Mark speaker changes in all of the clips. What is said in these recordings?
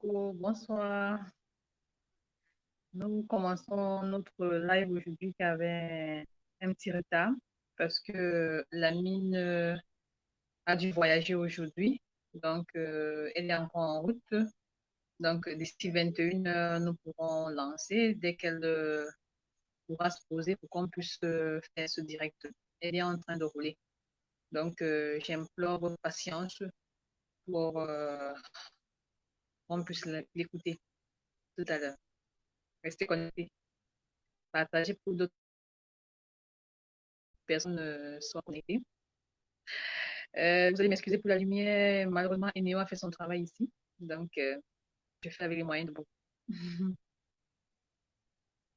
Speaker 1: Bonsoir. Nous commençons notre live aujourd'hui qui avait un petit retard parce que la mine a dû voyager aujourd'hui. Donc, elle est encore en route. Donc, d'ici 21 heures, nous pourrons lancer dès qu'elle pourra se poser pour qu'on puisse faire ce direct. Elle est en train de rouler. Donc, j'implore votre patience pour qu'on puisse l'écouter tout à l'heure. Restez connectés. Partagez pour d'autres personnes soient connectées. Vous allez m'excuser pour la lumière. Malheureusement, Eneo a fait son travail ici. Donc, je fais avec les moyens de beaucoup.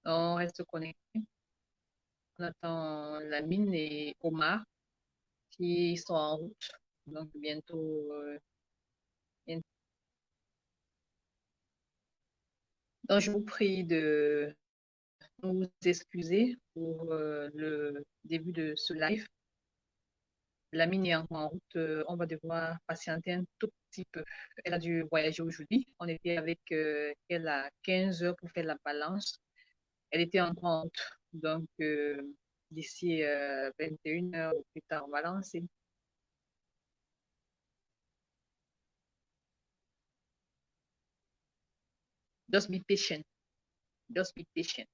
Speaker 1: On reste connecté. On attend la mine et Omar qui sont en route. Donc, bientôt. Donc, je vous prie de nous excuser pour le début de ce live. La mine est encore en route. On va devoir patienter un tout petit peu. Elle a dû voyager aujourd'hui. On était avec elle à 15 heures pour faire la balance. Elle était encore en route. Donc, d'ici 21 heures ou plus tard, on va lancer. Just be patient. Just be patient.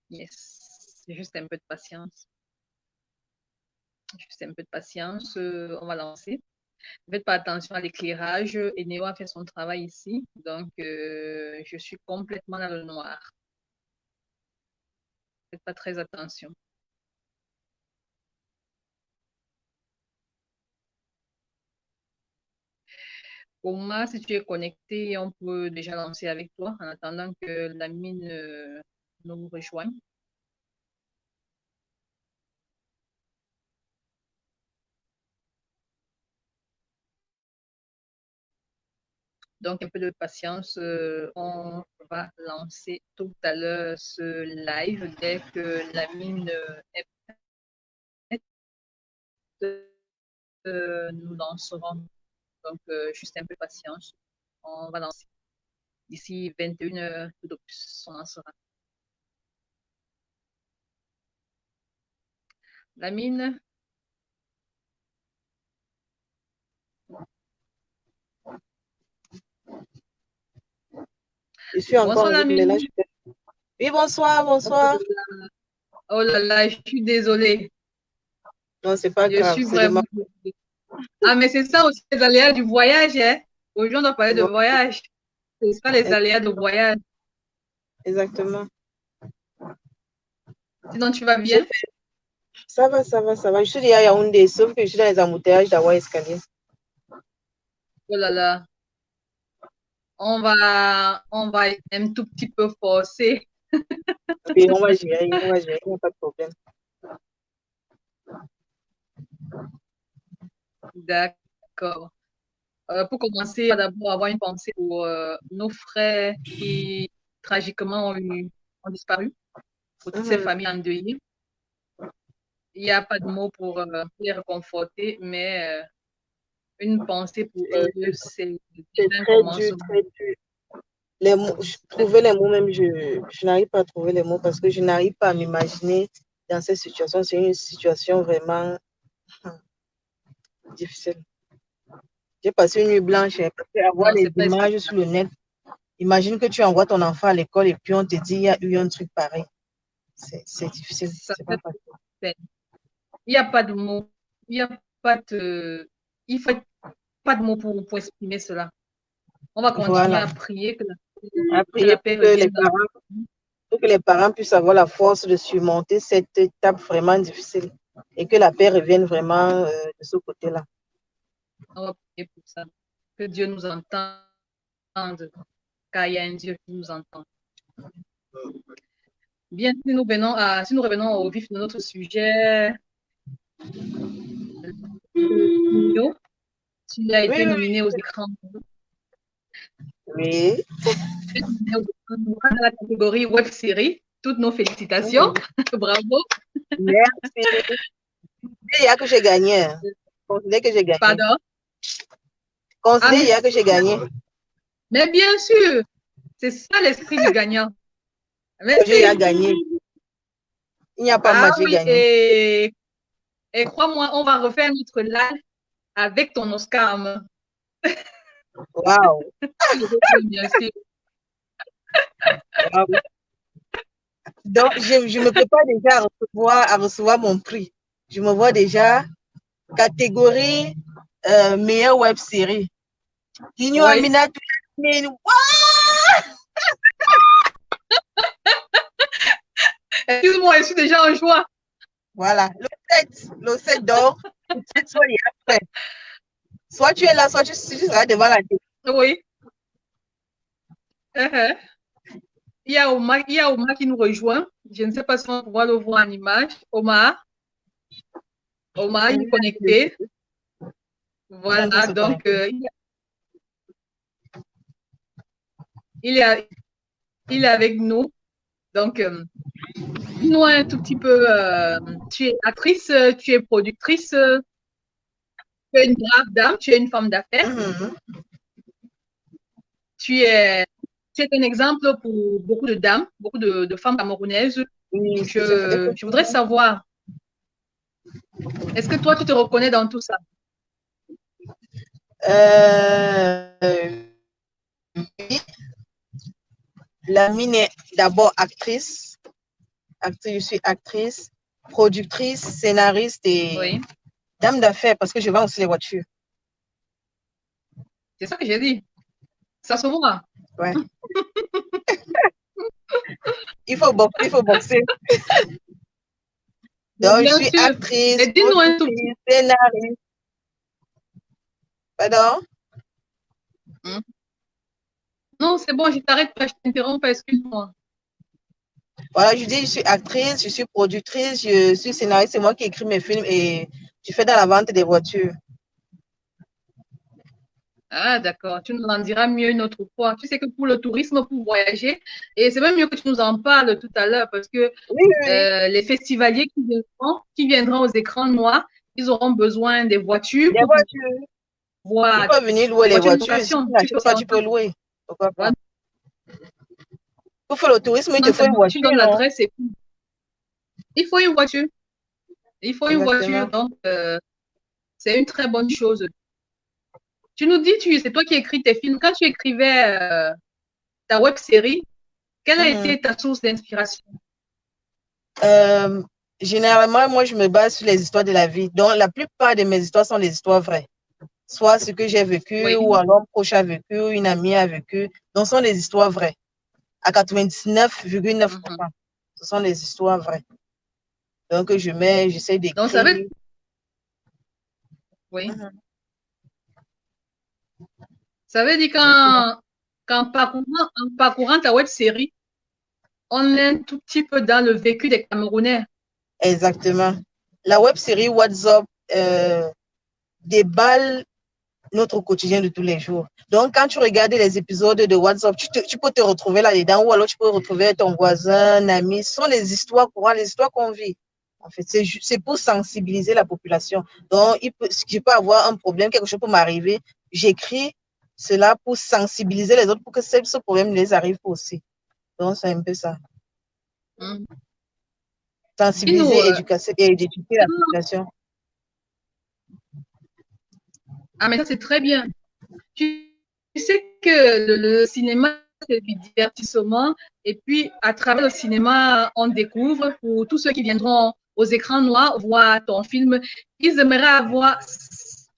Speaker 1: Yes. Juste un peu de patience. Juste un peu de patience. On va lancer. Ne faites pas attention à l'éclairage. Eneo a fait son travail ici. Donc, je suis complètement dans le noir. Faites pas très attention. Pour moi, si tu es connecté, on peut déjà lancer avec toi en attendant que la mine nous rejoigne. Donc, un peu de patience. On va lancer tout à l'heure ce live dès que la mine est prête. Nous lancerons. Donc, juste un peu de patience. On va lancer. D'ici 21 heures, tout au plus, on lancera. La mine.
Speaker 2: Je suis encore
Speaker 1: bonsoir, la mine.
Speaker 2: Oui, bonsoir, bonsoir.
Speaker 1: Oh là là, je suis désolée.
Speaker 2: Non, c'est pas grave.
Speaker 1: Je suis vraiment désolée. Ah, mais c'est ça aussi les aléas du voyage, hein. Aujourd'hui, on doit parler de voyage. C'est ça les aléas de voyage.
Speaker 2: Exactement.
Speaker 1: Sinon, tu vas bien?
Speaker 2: Ça va, ça va, ça va. Je suis déjà à Yaoundé, sauf que je suis dans les embouteillages d'Awa Escalier.
Speaker 1: Oh là là. On va un tout petit peu forcer.
Speaker 2: Oui, on va gérer, il n'y a pas de problème.
Speaker 1: D'accord. Pour commencer, on va d'abord avoir une pensée pour nos frères qui tragiquement ont disparu, pour toutes ces familles endeuillées. Il n'y a pas de mots pour les réconforter, mais une pensée pour eux, c'est un
Speaker 2: très
Speaker 1: commencement.
Speaker 2: dur, très dur. Les mots, trouver les mots même, je n'arrive pas à trouver les mots parce que je n'arrive pas à m'imaginer dans cette situation. C'est une situation vraiment difficile. J'ai passé une nuit blanche parce qu'avoir les images sur le net, imagine que tu envoies ton enfant à l'école et puis on te dit il y a eu un truc pareil. C'est difficile. C'est pas facile.
Speaker 1: Il n'y a pas de mots. Il n'y a pas de. Il faut pas de mots pour exprimer cela. On va continuer à prier que la paix revienne
Speaker 2: pour que les parents puissent avoir la force de surmonter cette étape vraiment difficile et que la paix revienne vraiment de ce côté-là.
Speaker 1: On va prier pour ça. Que Dieu nous entende, car il y a un Dieu qui nous entend. Bien, si nous revenons au vif de notre sujet, tu as été nominé aux écrans.
Speaker 2: Oui.
Speaker 1: Dans la catégorie web série. Toutes nos félicitations. Bravo.
Speaker 2: Merci. Il y a que j'ai gagné. Considère que j'ai gagné.
Speaker 1: Pardon?
Speaker 2: Considère il y a que j'ai gagné.
Speaker 1: Mais bien sûr, c'est ça l'esprit du gagnant.
Speaker 2: J'ai à gagner. Il n'y a pas match, j'ai
Speaker 1: oui,
Speaker 2: gagné.
Speaker 1: Et crois-moi, on va refaire notre live avec ton Oscar.
Speaker 2: Waouh!
Speaker 1: Bien sûr.
Speaker 2: Wow. Donc, je me prépare déjà à recevoir mon prix. Je me vois déjà catégorie meilleure web série. Guigno
Speaker 1: Oui.
Speaker 2: Aminata.
Speaker 1: Excuse-moi, je suis déjà en joie.
Speaker 2: Voilà, le 7 d'or, soit après. Soit tu es là, soit tu seras devant la télé.
Speaker 1: Oui. Il y a Omar qui nous rejoint. Je ne sais pas si on va pouvoir le voir en image. Omar, il est connecté. Voilà, donc il est avec nous. Donc, dis-nous un tout petit peu, tu es actrice, tu es productrice, tu es une brave dame, tu es une femme d'affaires. Tu es un exemple pour beaucoup de dames, beaucoup de femmes camerounaises.
Speaker 2: Oui,
Speaker 1: Je voudrais savoir, est-ce que toi, tu te reconnais dans tout ça?
Speaker 2: Oui. La mine est d'abord actrice. Je suis actrice, productrice, scénariste et dame d'affaires parce que je vends aussi les voitures.
Speaker 1: C'est ça que j'ai dit. Ça se voit.
Speaker 2: Ouais. Il faut boxer. Donc, je suis actrice,
Speaker 1: dis-nous un tout petit peu.
Speaker 2: Scénariste. Pardon?
Speaker 1: Non, c'est bon, je t'arrête pas, je t'interromps pas, excuse-moi.
Speaker 2: Voilà, je dis, je suis actrice, je suis productrice, je suis scénariste, c'est moi qui écris mes films et je fais dans la vente des voitures.
Speaker 1: Ah, d'accord. Tu nous en diras mieux une autre fois. Tu sais que pour le tourisme, pour voyager, et c'est même mieux que tu nous en parles tout à l'heure parce que les festivaliers qui viendront aux écrans noirs, ils auront besoin des voitures
Speaker 2: Des voitures.
Speaker 1: Voir.
Speaker 2: Il faut venir louer les voitures. Si tu n'achètes pas, tu peux louer. Pourquoi pas? Pour faire le tourisme, il te faut une voiture.
Speaker 1: Tu donnes l'adresse et puis il faut une voiture. Il faut une voiture. Donc, c'est une très bonne chose. Tu nous dis, c'est toi qui écris tes films. Quand tu écrivais ta web série, quelle a été ta source d'inspiration?
Speaker 2: Généralement, moi, je me base sur les histoires de la vie. Donc, la plupart de mes histoires sont des histoires vraies. Soit ce que j'ai vécu, ou alors un proche a vécu, ou une amie a vécu. Donc, ce sont des histoires vraies. À 99,9%. Ce sont des histoires vraies. Donc, j'essaie d'écrire.
Speaker 1: Donc, ça veut... Oui. Ça veut dire qu'en parcourant ta web série, on est un tout petit peu dans le vécu des Camerounais.
Speaker 2: Exactement. La web série WhatsApp déballe notre quotidien de tous les jours. Donc, quand tu regardes les épisodes de WhatsApp, tu peux te retrouver là-dedans ou alors tu peux retrouver ton voisin, un ami. Ce sont les histoires courantes, les histoires qu'on vit. En fait, c'est pour sensibiliser la population. Donc, je peux avoir un problème, quelque chose peut m'arriver. J'écris cela pour sensibiliser les autres pour que ce problème ne les arrive pas aussi. Donc, c'est un peu ça. Sensibiliser, éduquer la population.
Speaker 1: Ah, mais ça, c'est très bien. Tu sais que le cinéma, c'est du divertissement. Et puis, à travers le cinéma, on découvre, pour tous ceux qui viendront aux écrans noirs voir ton film, ils aimeraient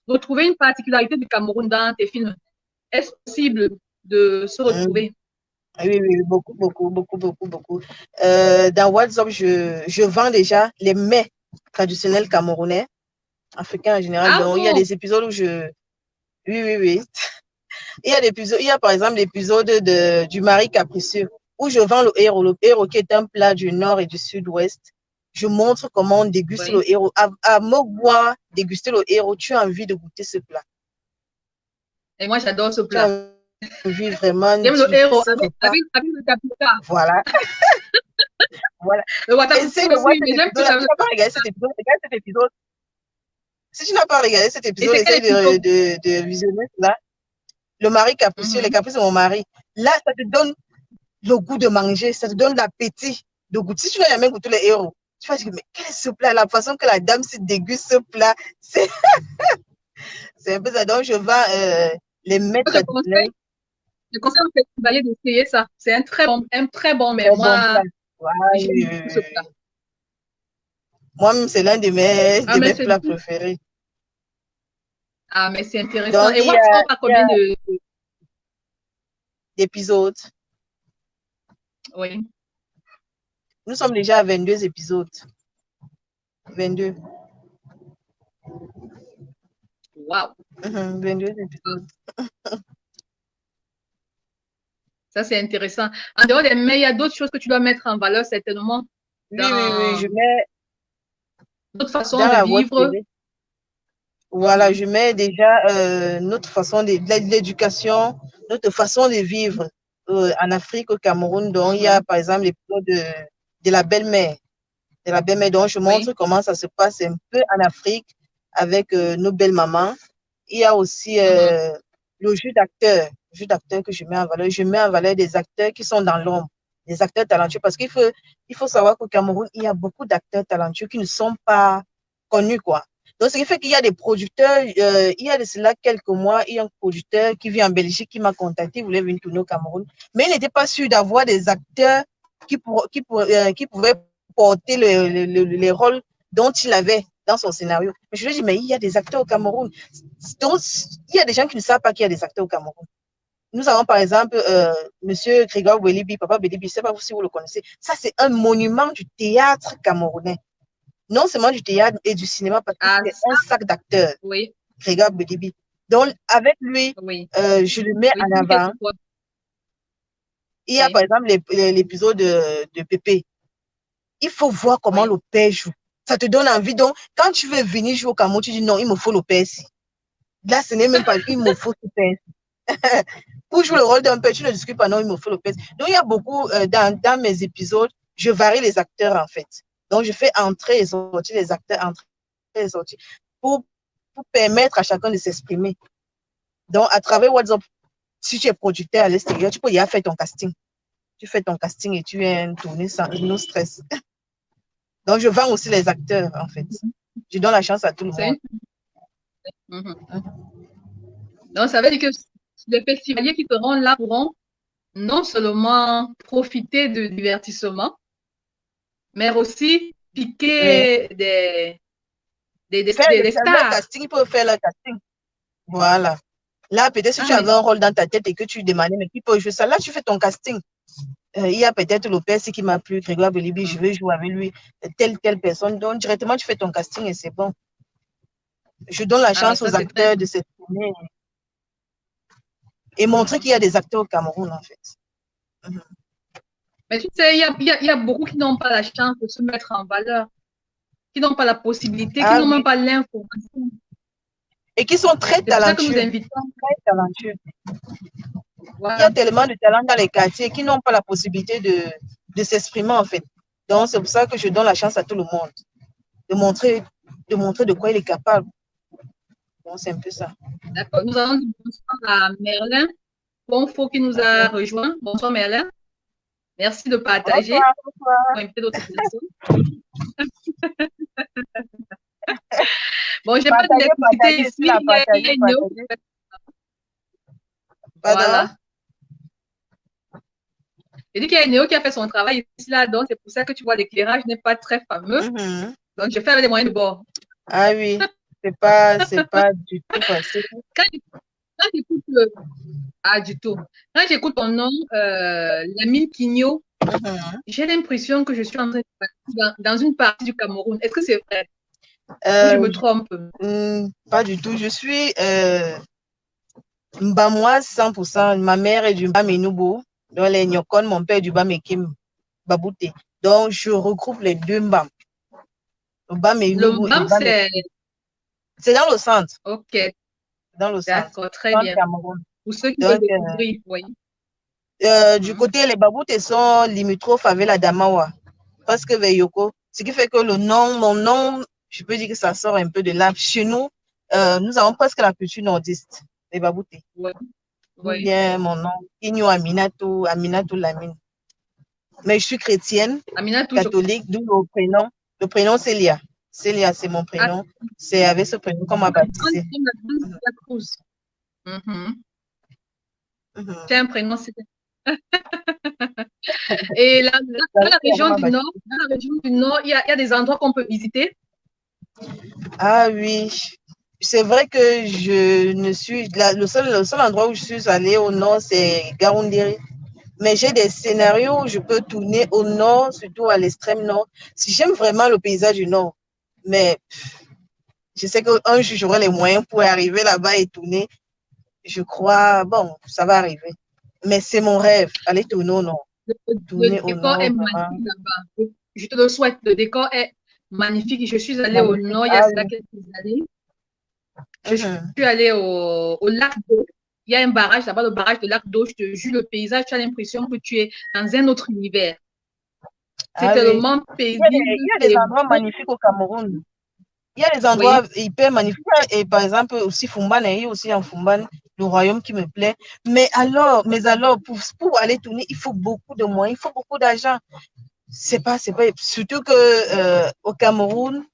Speaker 1: retrouver une particularité du Cameroun dans tes films. Est-ce possible de se retrouver?
Speaker 2: Oui, beaucoup. Dans WhatsApp, je vends déjà les mets traditionnels camerounais, africains en général. Donc, il y a des épisodes où Oui. Il y a par exemple l'épisode du mari capricieux, où je vends le héros qui est un plat du nord et du sud-ouest. Je montre comment on déguste le héros. À Mogbois, déguster le héros, tu as envie de goûter ce plat.
Speaker 1: Et moi, j'adore ce plat.
Speaker 2: Envie vraiment.
Speaker 1: J'aime le héros avec le capital.
Speaker 2: Voilà. Voilà. Essaye de voir cet épisode. Si tu n'as pas regardé cet épisode, regarde cet épisode. Si tu n'as pas regardé cet épisode, essaye de visionner cela. Le mari capricieux, les caprices de mon mari. Là, ça te donne le goût de manger, ça te donne l'appétit de goûter. Si tu n'as jamais goûté les héros, tu vas dire, mais quel est ce plat? La façon que la dame se déguste ce plat, c'est un peu ça. Donc, je vais les mettre.
Speaker 1: Je conseille au festivalier d'essayer ça. C'est un très bon, mais
Speaker 2: bon
Speaker 1: moi,
Speaker 2: plat.
Speaker 1: j'aime beaucoup ce plat.
Speaker 2: Moi-même, c'est l'un de mes plats
Speaker 1: Bien.
Speaker 2: préférés.
Speaker 1: Ah, mais c'est intéressant.
Speaker 2: Donc,
Speaker 1: Et Watson a combien
Speaker 2: d'épisodes?
Speaker 1: Oui.
Speaker 2: Nous sommes déjà à 22 épisodes. 22.
Speaker 1: Wow.
Speaker 2: 22 épisodes.
Speaker 1: Ça, c'est intéressant. En dehors des mets, il y a d'autres choses que tu dois mettre en valeur, certainement.
Speaker 2: Oui, je mets
Speaker 1: d'autres façons de vivre.
Speaker 2: Voilà, je mets déjà notre façon de l'éducation, notre façon de vivre en Afrique, au Cameroun. Donc, il y a par exemple l'épisode de la belle-mère. De la belle-mère, donc je montre comment ça se passe un peu en Afrique avec nos belles mamans. Il y a aussi le jeu d'acteur que je mets en valeur. Je mets en valeur des acteurs qui sont dans l'ombre, des acteurs talentueux, parce qu'il faut savoir qu'au Cameroun, il y a beaucoup d'acteurs talentueux qui ne sont pas connus, quoi. Donc, ce qui fait qu'il y a des producteurs, il y a de cela quelques mois, il y a un producteur qui vit en Belgique qui m'a contacté, il voulait venir tourner au Cameroun, mais il n'était pas sûr d'avoir des acteurs qui pouvaient porter les rôles dont il avait dans son scénario. Mais je lui ai dit, mais il y a des acteurs au Cameroun. Donc, il y a des gens qui ne savent pas qu'il y a des acteurs au Cameroun. Nous avons par exemple Monsieur Grégoire Welibi, Papa Belibi, je ne sais pas si vous le connaissez. Ça, c'est un monument du théâtre camerounais. Non seulement du théâtre et du cinéma, parce que c'est un sac d'acteurs.
Speaker 1: Oui.
Speaker 2: Grégoire Belibi. Donc, avec lui, je le mets en avant. Il y a par exemple l'épisode de Pépé. Il faut voir comment le père joue. Ça te donne envie. Donc, quand tu veux venir jouer au Cameroun, tu dis non, il me faut le père ici. Là, ce n'est même pas, il me faut le père. Pour jouer le rôle d'un père, tu ne discutes pas, non, il me faut le père. Donc, il y a beaucoup, dans mes épisodes, je varie les acteurs, en fait. Donc, je fais entrer et sortir les acteurs, entrer et sortir, pour permettre à chacun de s'exprimer. Donc, à travers WhatsApp, si tu es producteur à l'extérieur, tu peux y aller faire ton casting. Tu fais ton casting et tu viens tourner sans no stress. Donc, je vends aussi les acteurs, en fait. Je donne la chance à tout le monde.
Speaker 1: Donc, ça veut dire que les festivaliers qui seront là pourront non seulement profiter de divertissement, mais aussi piquer des stars.
Speaker 2: Casting, ils peuvent faire le casting. Voilà. Là, peut-être si tu avais un rôle dans ta tête et que tu demandais, mais qui peut jouer ça, là, tu fais ton casting. Il y a peut-être le père qui m'a plu, Grégoire Belibi, je veux jouer avec lui, telle personne. Donc, directement, tu fais ton casting et c'est bon. Je donne la chance aux acteurs de s'exprimer et montrer qu'il y a des acteurs au Cameroun, en fait.
Speaker 1: Mais tu sais, il y a beaucoup qui n'ont pas la chance de se mettre en valeur, qui n'ont pas la possibilité, qui n'ont même pas l'information.
Speaker 2: Et qui sont très talentueux.
Speaker 1: C'est pour ça que nous invitons.
Speaker 2: Très talentueux. Voilà. Il y a tellement de talents dans les quartiers qui n'ont pas la possibilité de s'exprimer, en fait. Donc, c'est pour ça que je donne la chance à tout le monde de montrer de quoi il est capable. Donc, c'est un peu ça.
Speaker 1: D'accord. Nous allons dire bonsoir à Merlin Bonfo qui nous a rejoint. Bonsoir, Merlin. Merci de partager.
Speaker 2: Bonsoir.
Speaker 1: On va inviter d'autres personnes. Bon, j'ai pas d'électricité ici. Il y a une autre. Voilà. J'ai dit qu'il y a Néo qui a fait son travail ici, là, donc c'est pour ça que tu vois l'éclairage n'est pas très fameux. Donc, je fais avec les moyens de bord.
Speaker 2: Ah oui, c'est pas du tout facile.
Speaker 1: Quand j'écoute du tout. Quand j'écoute ton nom, Lamine Quigno, j'ai l'impression que je suis en train de dans une partie du Cameroun. Est-ce que c'est vrai? Ou je me trompe?
Speaker 2: Pas du tout. Je suis Mbamoise 100%. Ma mère est du Mbamenoubo. Donc, les Nyokon, mon père est du Bamekim, Babouté. Donc, je regroupe les deux Mbam.
Speaker 1: Le Mbam,
Speaker 2: c'est dans le centre.
Speaker 1: Ok.
Speaker 2: Dans le centre.
Speaker 1: D'accord, très bien.
Speaker 2: Cameroun.
Speaker 1: Pour ceux qui veulent découvrir, oui.
Speaker 2: Du côté, les Baboutés sont limitrophes avec la Damawa. Parce que Veyoko, ce qui fait que mon nom, je peux dire que ça sort un peu de là. Chez nous, nous avons presque la culture nordiste, les Baboutés.
Speaker 1: Ouais.
Speaker 2: D'où vient mon nom. Igno Aminatou, Aminatou Lamine. Mais je suis chrétienne,
Speaker 1: Aminatou,
Speaker 2: catholique, d'où le prénom. Le prénom, c'est Lia. Célia, c'est mon prénom. C'est avec ce prénom qu'on m'a baptisé.
Speaker 1: C'est un prénom, c'est... Et dans la région du Nord, il y a des endroits qu'on peut visiter.
Speaker 2: Ah oui, c'est vrai que je ne suis... le seul endroit où je suis allée au Nord, c'est Garoundiri. Mais j'ai des scénarios où je peux tourner au Nord, surtout à l'extrême Nord. Si j'aime vraiment le paysage du Nord, mais je sais qu'un jour, j'aurai les moyens pour arriver là-bas et tourner. Je crois, bon, ça va arriver. Mais c'est mon rêve, aller tourner au Nord.
Speaker 1: Le décor est magnifique là-bas. Je te le souhaite. Le décor est magnifique. Je suis allée au Nord il y a quelques années. Je suis allée au lac d'eau. Il y a un barrage là-bas, le barrage de lac d'eau. Je te jure, le paysage, tu as l'impression que tu es dans un autre univers. C'est tellement paisible.
Speaker 2: Il y a des endroits magnifiques au Cameroun. Il y a des endroits hyper magnifiques. Et par exemple, aussi Fumban, il y a aussi en Fumban, le royaume qui me plaît. Mais alors, pour aller tourner, il faut beaucoup de moyens, il faut beaucoup d'argent. C'est pas, surtout que au Cameroun,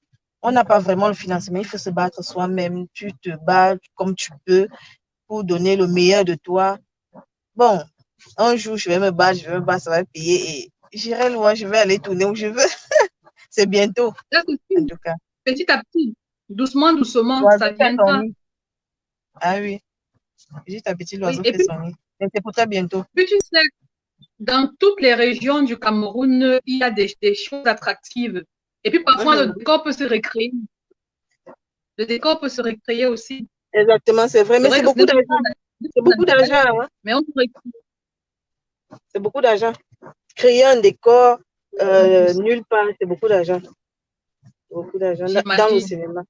Speaker 2: on n'a pas vraiment le financement. Il faut se battre soi-même. Tu te bats comme tu peux pour donner le meilleur de toi. Bon, un jour, je vais me battre, ça va payer et j'irai loin, je vais aller tourner où je veux. C'est bientôt, en tout cas.
Speaker 1: Petit à petit, doucement, doucement, ça viendra.
Speaker 2: Ah oui, petit à petit, l'oiseau fait son nid. Mais c'est pour très bientôt.
Speaker 1: Puis tu sais, dans toutes les régions du Cameroun, il y a des choses attractives. Et puis parfois, le décor peut se recréer. Le décor peut se recréer aussi.
Speaker 2: Exactement, c'est vrai, mais c'est beaucoup d'argent. C'est beaucoup d'argent. Hein?
Speaker 1: Mais on pourrait...
Speaker 2: C'est beaucoup d'argent. Créer un décor nulle part, c'est beaucoup d'argent. Beaucoup d'argent dans le cinéma.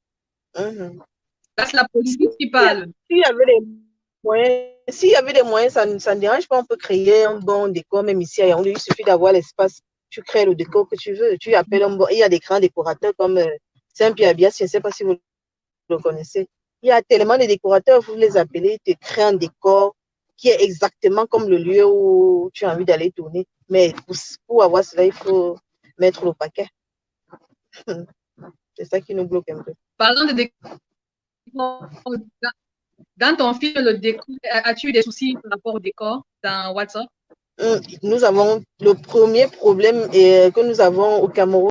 Speaker 1: C'est la politique qui parle.
Speaker 2: S'il y avait des moyens, ça ne dérange pas. On peut créer un bon décor, même ici à Yaoundé. Il suffit d'avoir l'espace. Tu crées le décor que tu veux. Tu appelles un bon. Il y a des grands décorateurs comme Saint-Pierre Bias. Je ne sais pas si vous le connaissez. Il y a tellement de décorateurs, vous les appelez, ils te créent un décor qui est exactement comme le lieu où tu as envie d'aller tourner. Mais pour avoir cela, il faut mettre le paquet. C'est ça qui nous bloque un peu.
Speaker 1: Parlant de décor, dans ton film, le décor, as-tu eu des soucis par rapport au décor dans WhatsApp?
Speaker 2: Nous avons le premier problème que nous avons au Cameroun.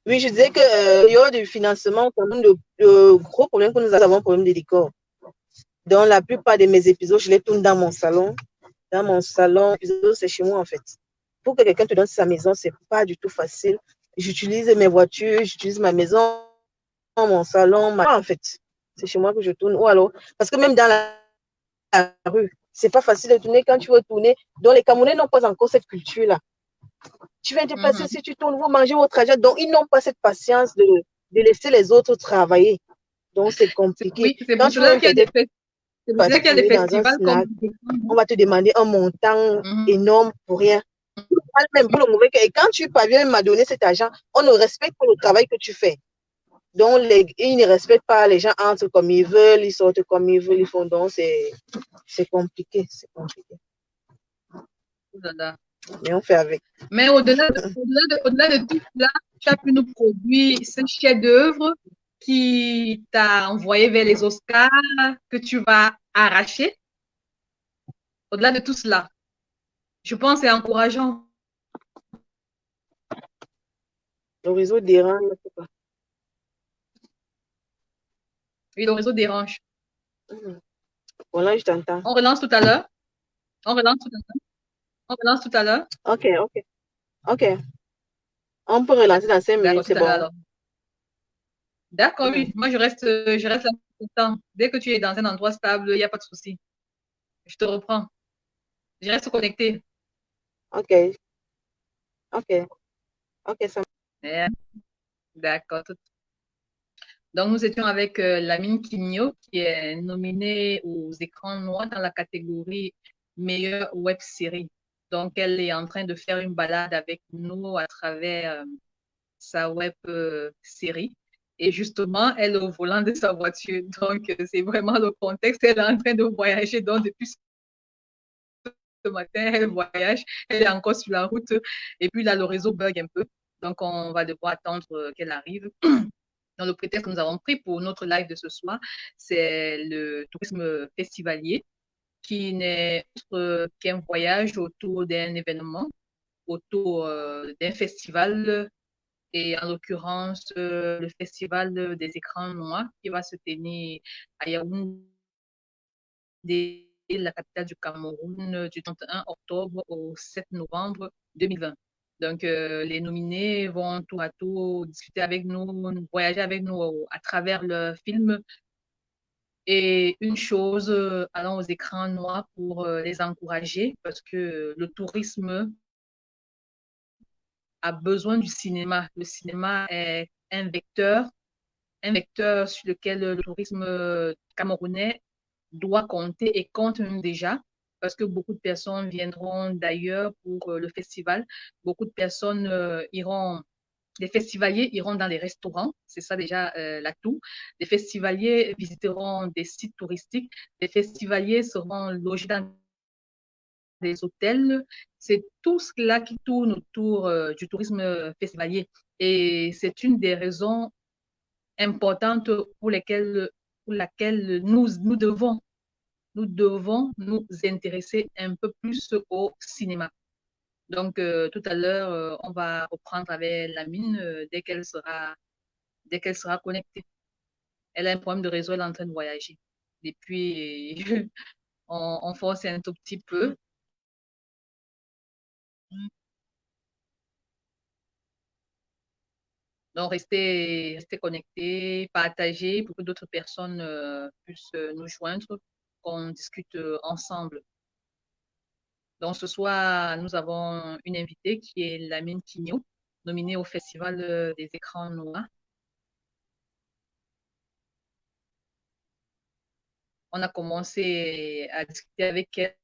Speaker 2: Oui, je disais qu'il y a du financement, quand même, le gros problème que nous avons, le problème des décors. Dans la plupart de mes épisodes, je les tourne dans mon salon. Dans mon salon, c'est chez moi en fait. Pour que quelqu'un te donne sa maison, c'est pas du tout facile. J'utilise mes voitures, j'utilise ma maison, mon salon, en fait. C'est chez moi que je tourne. Ou alors, parce que même dans la rue, c'est pas facile de tourner quand tu veux tourner. Donc les Camerounais n'ont pas encore cette culture-là. Tu viens de passer, si tu tournes, vous mangez votre trajet. Donc ils n'ont pas cette patience de laisser les autres travailler. Donc c'est compliqué.
Speaker 1: Oui, c'est pour cela qu'il y a des festivals comme...
Speaker 2: On va te demander un montant énorme pour rien. Même pour le mauvais cas. Et quand tu parviens même à donner cet argent, on ne respecte pas le travail que tu fais. Donc, ils ne respectent pas, les gens entrent comme ils veulent, ils sortent comme ils veulent, ils font donc, c'est compliqué, c'est compliqué. Mais on fait avec.
Speaker 1: Mais au-delà de tout cela, tu as pu nous produire ce chef-d'œuvre qui t'a envoyé vers les Oscars, que tu vas arracher. Au-delà de tout cela, je pense que c'est encourageant.
Speaker 2: Le réseau dérange, je ne sais pas.
Speaker 1: Oui, le réseau dérange.
Speaker 2: Voilà, je t'entends.
Speaker 1: On relance tout à l'heure. On relance tout à l'heure.
Speaker 2: Ok. On peut relancer dans 5 minutes, c'est bon.
Speaker 1: D'accord, oui. Moi, je reste là tout le temps. Dès que tu es dans un endroit stable, il n'y a pas de souci. Je te reprends. Je reste connecté.
Speaker 2: Ok, ça.
Speaker 1: D'accord. Donc, nous étions avec Lamine Quigno, qui est nominée aux écrans noirs dans la catégorie meilleure web série. Donc, elle est en train de faire une balade avec nous à travers sa web série. Et justement, elle est au volant de sa voiture. Donc, c'est vraiment le contexte. Elle est en train de voyager donc, depuis ce matin, elle voyage, elle est encore sur la route. Et puis là, le réseau bug un peu. Donc, on va devoir attendre qu'elle arrive. Dans le prétexte que nous avons pris pour notre live de ce soir, c'est le tourisme festivalier, qui n'est autre qu'un voyage autour d'un événement, autour d'un festival, et en l'occurrence, le festival des écrans noirs qui va se tenir à Yaoundé, la capitale du Cameroun, du 31 octobre au 7 novembre 2020. Donc, les nominés vont tour à tour discuter avec nous, voyager avec nous à travers le film. Et une chose, allons aux écrans noirs pour les encourager parce que le tourisme a besoin du cinéma. Le cinéma est un vecteur sur lequel le tourisme camerounais doit compter et compte même déjà, parce que beaucoup de personnes viendront d'ailleurs pour le festival. Beaucoup de personnes iront, les festivaliers iront dans les restaurants, c'est ça déjà l'atout. Les festivaliers visiteront des sites touristiques. Les festivaliers seront logés dans des hôtels. C'est tout cela qui tourne autour du tourisme festivalier. Et c'est une des raisons importantes pour laquelle nous devons nous intéresser un peu plus au cinéma. Donc, tout à l'heure, on va reprendre avec Lamine dès qu'elle sera connectée. Elle a un problème de réseau, elle est en train de voyager. Et puis, on force un tout petit peu. Donc, restez connectés, partagez pour que d'autres personnes puissent nous joindre, qu'on discute ensemble. Donc, ce soir, nous avons une invitée qui est Lamine Quigno, nominée au Festival des écrans noirs. On a commencé à discuter avec elle,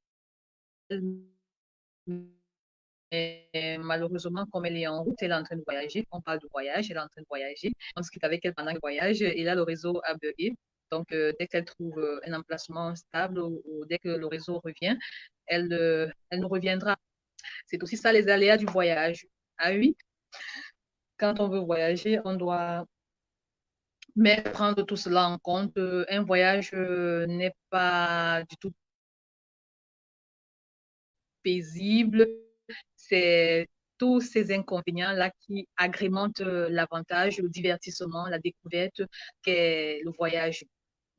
Speaker 1: mais malheureusement, comme elle est en route, elle est en train de voyager. On parle de voyage, elle est en train de voyager. On discute avec elle pendant le voyage et là, le réseau a bugué. Donc, dès qu'elle trouve un emplacement stable ou dès que le réseau revient, elle nous reviendra. C'est aussi ça les aléas du voyage. Ah oui, quand on veut voyager, on doit prendre tout cela en compte. Un voyage n'est pas du tout paisible. C'est tous ces inconvénients-là qui agrémentent l'avantage, le divertissement, la découverte qu'est le voyage.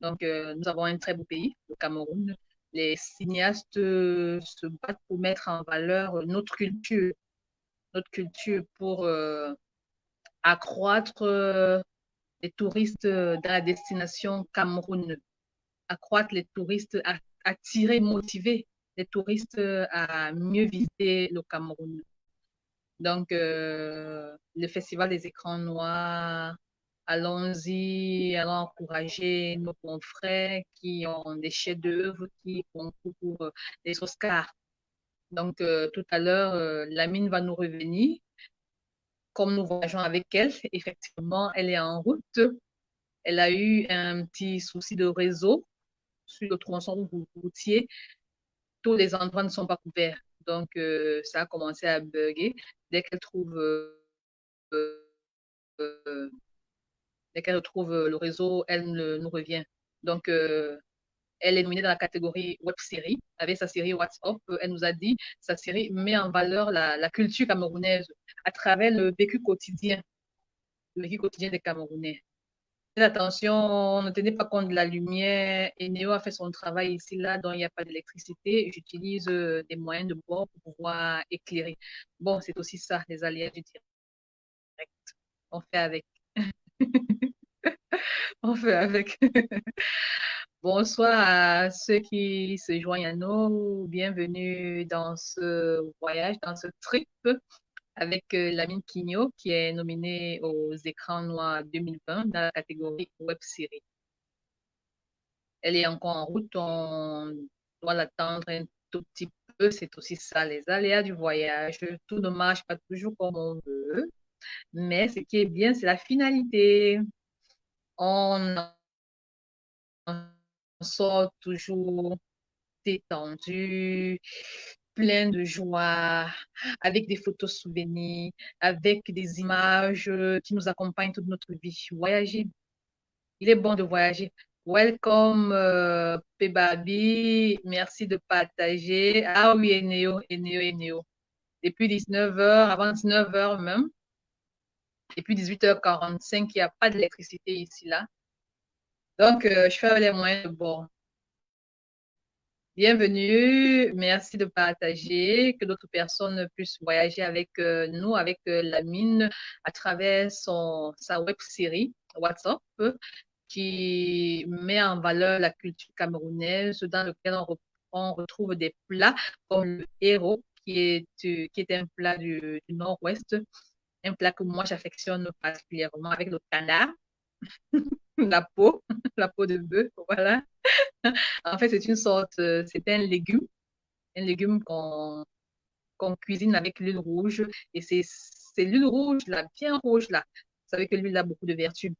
Speaker 1: Donc, nous avons un très beau pays, le Cameroun. Les cinéastes se battent pour mettre en valeur notre culture pour accroître les touristes dans la destination Cameroun, accroître les touristes, attirer, motiver les touristes à mieux visiter le Cameroun. Donc, le Festival des écrans noirs, allons-y, allons encourager nos confrères qui ont des chefs-d'œuvre, qui concourent pour les Oscars. Donc, tout à l'heure, Lamine va nous revenir. Comme nous voyageons avec elle, effectivement, elle est en route. Elle a eu un petit souci de réseau sur le tronçon routier. Tous les endroits ne sont pas couverts. Donc, ça a commencé à bugger. Dès qu'elle trouve, euh, dès qu'elle retrouve le réseau, elle nous revient. Donc, elle est nominée dans la catégorie web série. Avec sa série WhatsApp, elle nous a dit sa série met en valeur la culture camerounaise à travers le vécu quotidien des Camerounais. Attention, ne tenez pas compte de la lumière. Eneo a fait son travail ici, là, dont il n'y a pas d'électricité. J'utilise des moyens de bord pour pouvoir éclairer. Bon, c'est aussi ça, les aléas du direct. On fait avec. On fait avec. Bonsoir à ceux qui se joignent à nous. Bienvenue dans ce voyage, dans ce trip avec Lamine Quigno qui est nominée aux écrans noirs 2020 dans la catégorie web série. Elle est encore en route, on doit l'attendre un tout petit peu. C'est aussi ça, les aléas du voyage. Tout ne marche pas toujours comme on veut, mais ce qui est bien, c'est la finalité. On en sort toujours détendu, plein de joie, avec des photos souvenirs, avec des images qui nous accompagnent toute notre vie. Voyager, il est bon de voyager. Welcome, Pebabi. Merci de partager. Ah oui, Eneo, Eneo, Eneo. Depuis 19h, avant 19h même. Depuis 18h45, il n'y a pas d'électricité ici, là. Donc, je fais les moyens de bord. Bienvenue, merci de partager, que d'autres personnes puissent voyager avec nous, avec Lamine, à travers sa web série WhatsApp, qui met en valeur la culture camerounaise, dans lequel on retrouve des plats comme le héros, qui est un plat du nord-ouest, un plat que moi j'affectionne particulièrement avec le canard, la peau, la peau de bœuf, voilà. En fait, c'est un légume qu'on cuisine avec l'huile rouge. Et c'est l'huile rouge, là, bien rouge, là. Vous savez que l'huile a beaucoup de vertus.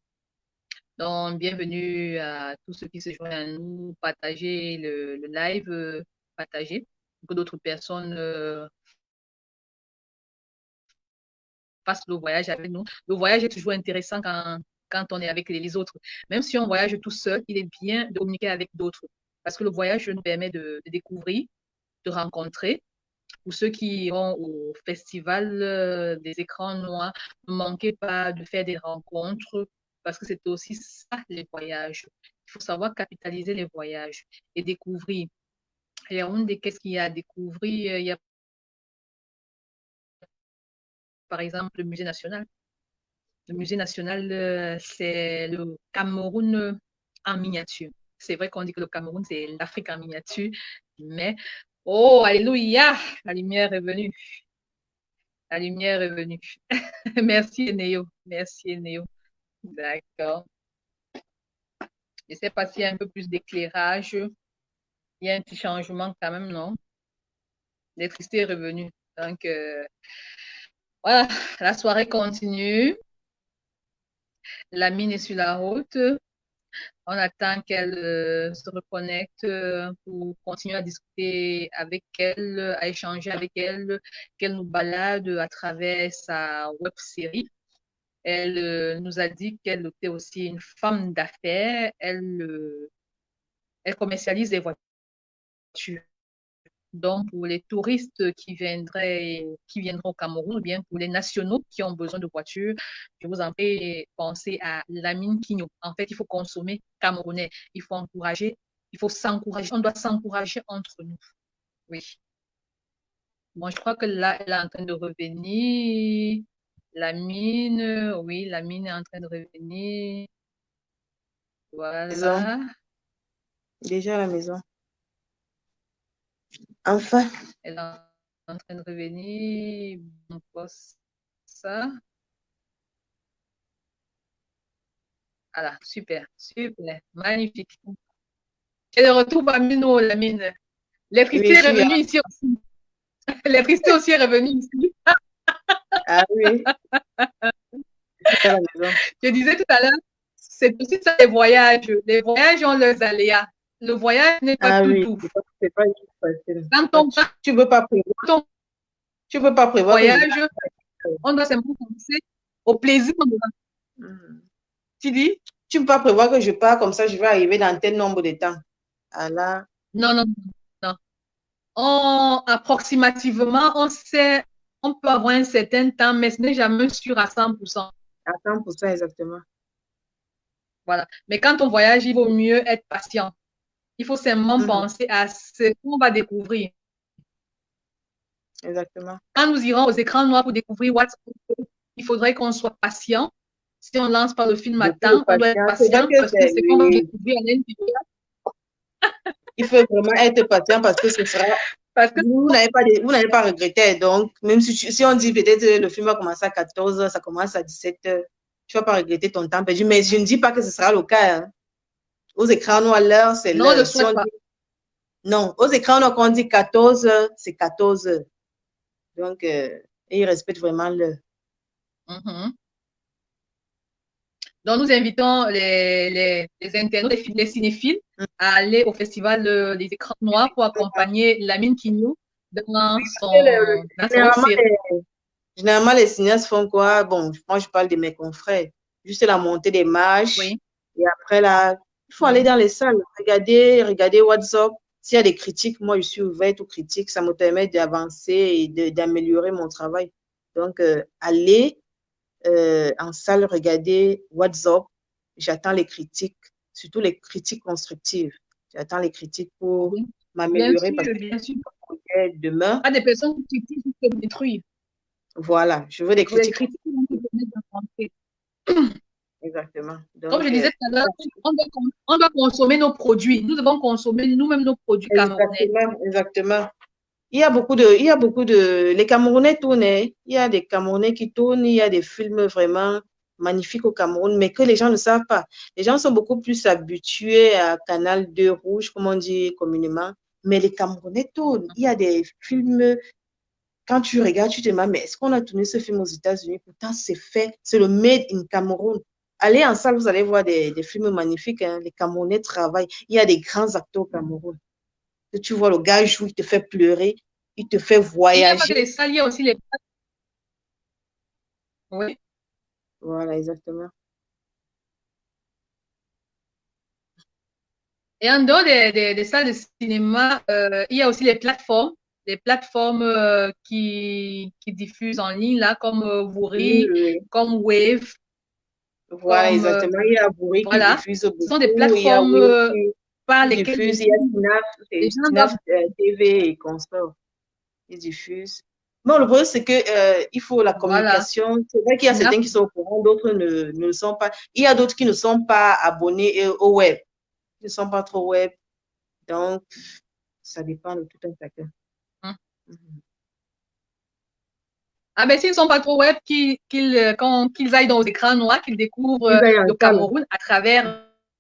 Speaker 1: Donc, bienvenue à tous ceux qui se joignent à nous, partagez le live, partagez pour que d'autres personnes fassent le voyage avec nous. Le voyage est toujours intéressant quand on est avec les autres. Même si on voyage tout seul, il est bien de communiquer avec d'autres. Parce que le voyage nous permet de découvrir, de rencontrer. Pour ceux qui iront au festival des écrans noirs, ne manquez pas de faire des rencontres parce que c'est aussi ça, les voyages. Il faut savoir capitaliser les voyages et découvrir. Et qu'est-ce qu'il y a à découvrir? Il y a par exemple le musée national. Le musée national, c'est le Cameroun en miniature. C'est vrai qu'on dit que le Cameroun, c'est l'Afrique en miniature, mais oh, alléluia, la lumière est venue. La lumière est venue. Merci, Eneo. Merci, Eneo. D'accord. Je ne sais pas s'il y a un peu plus d'éclairage. Il y a un petit changement quand même, non? L'électricité est revenue. Donc, voilà, la soirée continue. La mine est sur la route. On attend qu'elle se reconnecte pour continuer à discuter avec elle, à échanger avec elle, qu'elle nous balade à travers sa web série. Elle nous a dit qu'elle était aussi une femme d'affaires. Elle commercialise des voitures. Donc, pour les touristes qui viendront au Cameroun, ou bien pour les nationaux qui ont besoin de voitures, je vous en fais penser à Lamine Quigno. En fait, il faut consommer camerounais. Il faut s'encourager. On doit s'encourager entre nous. Oui. Bon, je crois que là, elle est en train de revenir. Oui, la mine est en train de revenir.
Speaker 2: Maison.
Speaker 1: Voilà.
Speaker 2: Déjà à la maison. Enfin.
Speaker 1: Elle est en train de revenir. On poste ça. Voilà, super, super, magnifique. Et de retour parmi nous, la mine. L'électricité est revenue ici aussi. L'électricité aussi est revenue ici.
Speaker 2: Ah oui. À la maison.
Speaker 1: Je disais tout à l'heure, c'est aussi ça les voyages. Les voyages ont leurs aléas. Le voyage n'est pas tout.
Speaker 2: C'est pas facile.
Speaker 1: Quand
Speaker 2: tu veux pas prévoir. Tu veux pas prévoir.
Speaker 1: Voyage, on doit simplement penser au plaisir. Tu dis?
Speaker 2: Tu ne peux pas prévoir que je pars comme ça, je vais arriver dans tel nombre de temps. Ah là.
Speaker 1: Non, non, non. Approximativement, on sait, on peut avoir un certain temps, mais ce n'est jamais sûr à 100%.
Speaker 2: À 100%, exactement.
Speaker 1: Voilà. Mais quand on voyage, il vaut mieux être patient. Il faut simplement penser à ce qu'on va découvrir.
Speaker 2: Exactement.
Speaker 1: Quand nous irons aux écrans noirs pour découvrir WhatsApp, il faudrait qu'on soit patient. Si on lance pas le film à temps, on doit être patient parce que c'est qu'on va découvrir à l'intérieur.
Speaker 2: Il faut vraiment être patient parce que ce sera. Parce que vous n'allez pas regretter. Donc, même si on dit peut-être le film va commencer à 14h, ça commence à 17h, tu ne vas pas regretter ton temps perdu. Mais je ne dis pas que ce sera le cas. Hein. Aux écrans noirs, l'heure, c'est l'heure.
Speaker 1: Non, si
Speaker 2: non, aux écrans noirs, quand on dit 14h, c'est 14h. Donc, ils respectent vraiment l'heure.
Speaker 1: Donc, nous invitons les internautes, les cinéphiles à aller au festival des écrans noirs pour accompagner Lamine Quigno dans sa
Speaker 2: Généralement,
Speaker 1: série.
Speaker 2: généralement, les cinéastes font quoi? Bon, moi, je parle de mes confrères. Juste la montée des marches.
Speaker 1: Oui,
Speaker 2: Et après, là, il faut aller
Speaker 1: oui,
Speaker 2: dans les salles. Regarder WhatsApp. S'il y a des critiques, moi, je suis ouverte aux critiques. Ça me permet d'avancer et d'améliorer mon travail. Donc, aller en salle, regarder WhatsApp. J'attends les critiques, surtout les critiques constructives. J'attends les critiques pour
Speaker 1: oui. Bien
Speaker 2: m'améliorer parce
Speaker 1: sûr,
Speaker 2: que
Speaker 1: bien sûr.
Speaker 2: demain,
Speaker 1: Pas des personnes qui critiquent pour te détruire.
Speaker 2: voilà, je veux des
Speaker 1: Les
Speaker 2: critiques.
Speaker 1: critiques vont te permettre d'avancer.
Speaker 2: Exactement.
Speaker 1: Comme je
Speaker 2: Donc,
Speaker 1: disais tout à l'heure, on doit consommer nos produits. Nous devons consommer nous-mêmes nos produits camerounais.
Speaker 2: exactement, exactement. Il y a beaucoup de, les Camerounais tournent, hein. Il y a des Camerounais qui tournent, il y a des films vraiment magnifiques au Cameroun, mais que les gens ne savent pas. Les gens sont beaucoup plus habitués à Canal 2 Rouge, comme on dit communément, mais les Camerounais tournent. Il y a des films, quand tu regardes, tu te demandes, mais est-ce qu'on a tourné ce film aux États-Unis? Pourtant, c'est fait, c'est le Made in Cameroun. Allez en salle, vous allez voir des films magnifiques, hein. Les Camerounais travaillent. Il y a des grands acteurs au Cameroun. Que tu vois le gars jouer, il te fait pleurer, il te fait
Speaker 1: Il n'y a pas que
Speaker 2: voyager.
Speaker 1: les salles, il y a aussi les... Oui.
Speaker 2: Voilà, exactement.
Speaker 1: Et en dehors des salles de cinéma, il y a aussi les plateformes qui diffusent en ligne, là, comme
Speaker 2: Oui,
Speaker 1: Vuri,
Speaker 2: oui,
Speaker 1: comme Wave,
Speaker 2: voilà,
Speaker 1: comme...
Speaker 2: exactement. Il y a Bourré qui
Speaker 1: voilà.
Speaker 2: diffuse
Speaker 1: Ce sont des
Speaker 2: beaucoup, il y a
Speaker 1: plateformes
Speaker 2: Wave
Speaker 1: par
Speaker 2: qui
Speaker 1: lesquelles
Speaker 2: diffuse, il y a Tinaf,
Speaker 1: les gens
Speaker 2: Tinaf
Speaker 1: doivent...
Speaker 2: TV et consorts qui diffusent. Bon, le problème, c'est que, il faut la
Speaker 1: Voilà.
Speaker 2: communication. C'est vrai qu'il y a certains qui sont au courant, d'autres ne le sont pas. Il y a d'autres qui ne sont pas abonnés au web, qui ne sont pas trop web. Donc, ça dépend de tout un chacun. Mhm.
Speaker 1: Ah ben, s'ils ne sont pas trop web, qu'ils aillent dans les écrans noirs, qu'ils découvrent
Speaker 2: Ils aillent en
Speaker 1: le
Speaker 2: salle.
Speaker 1: Cameroun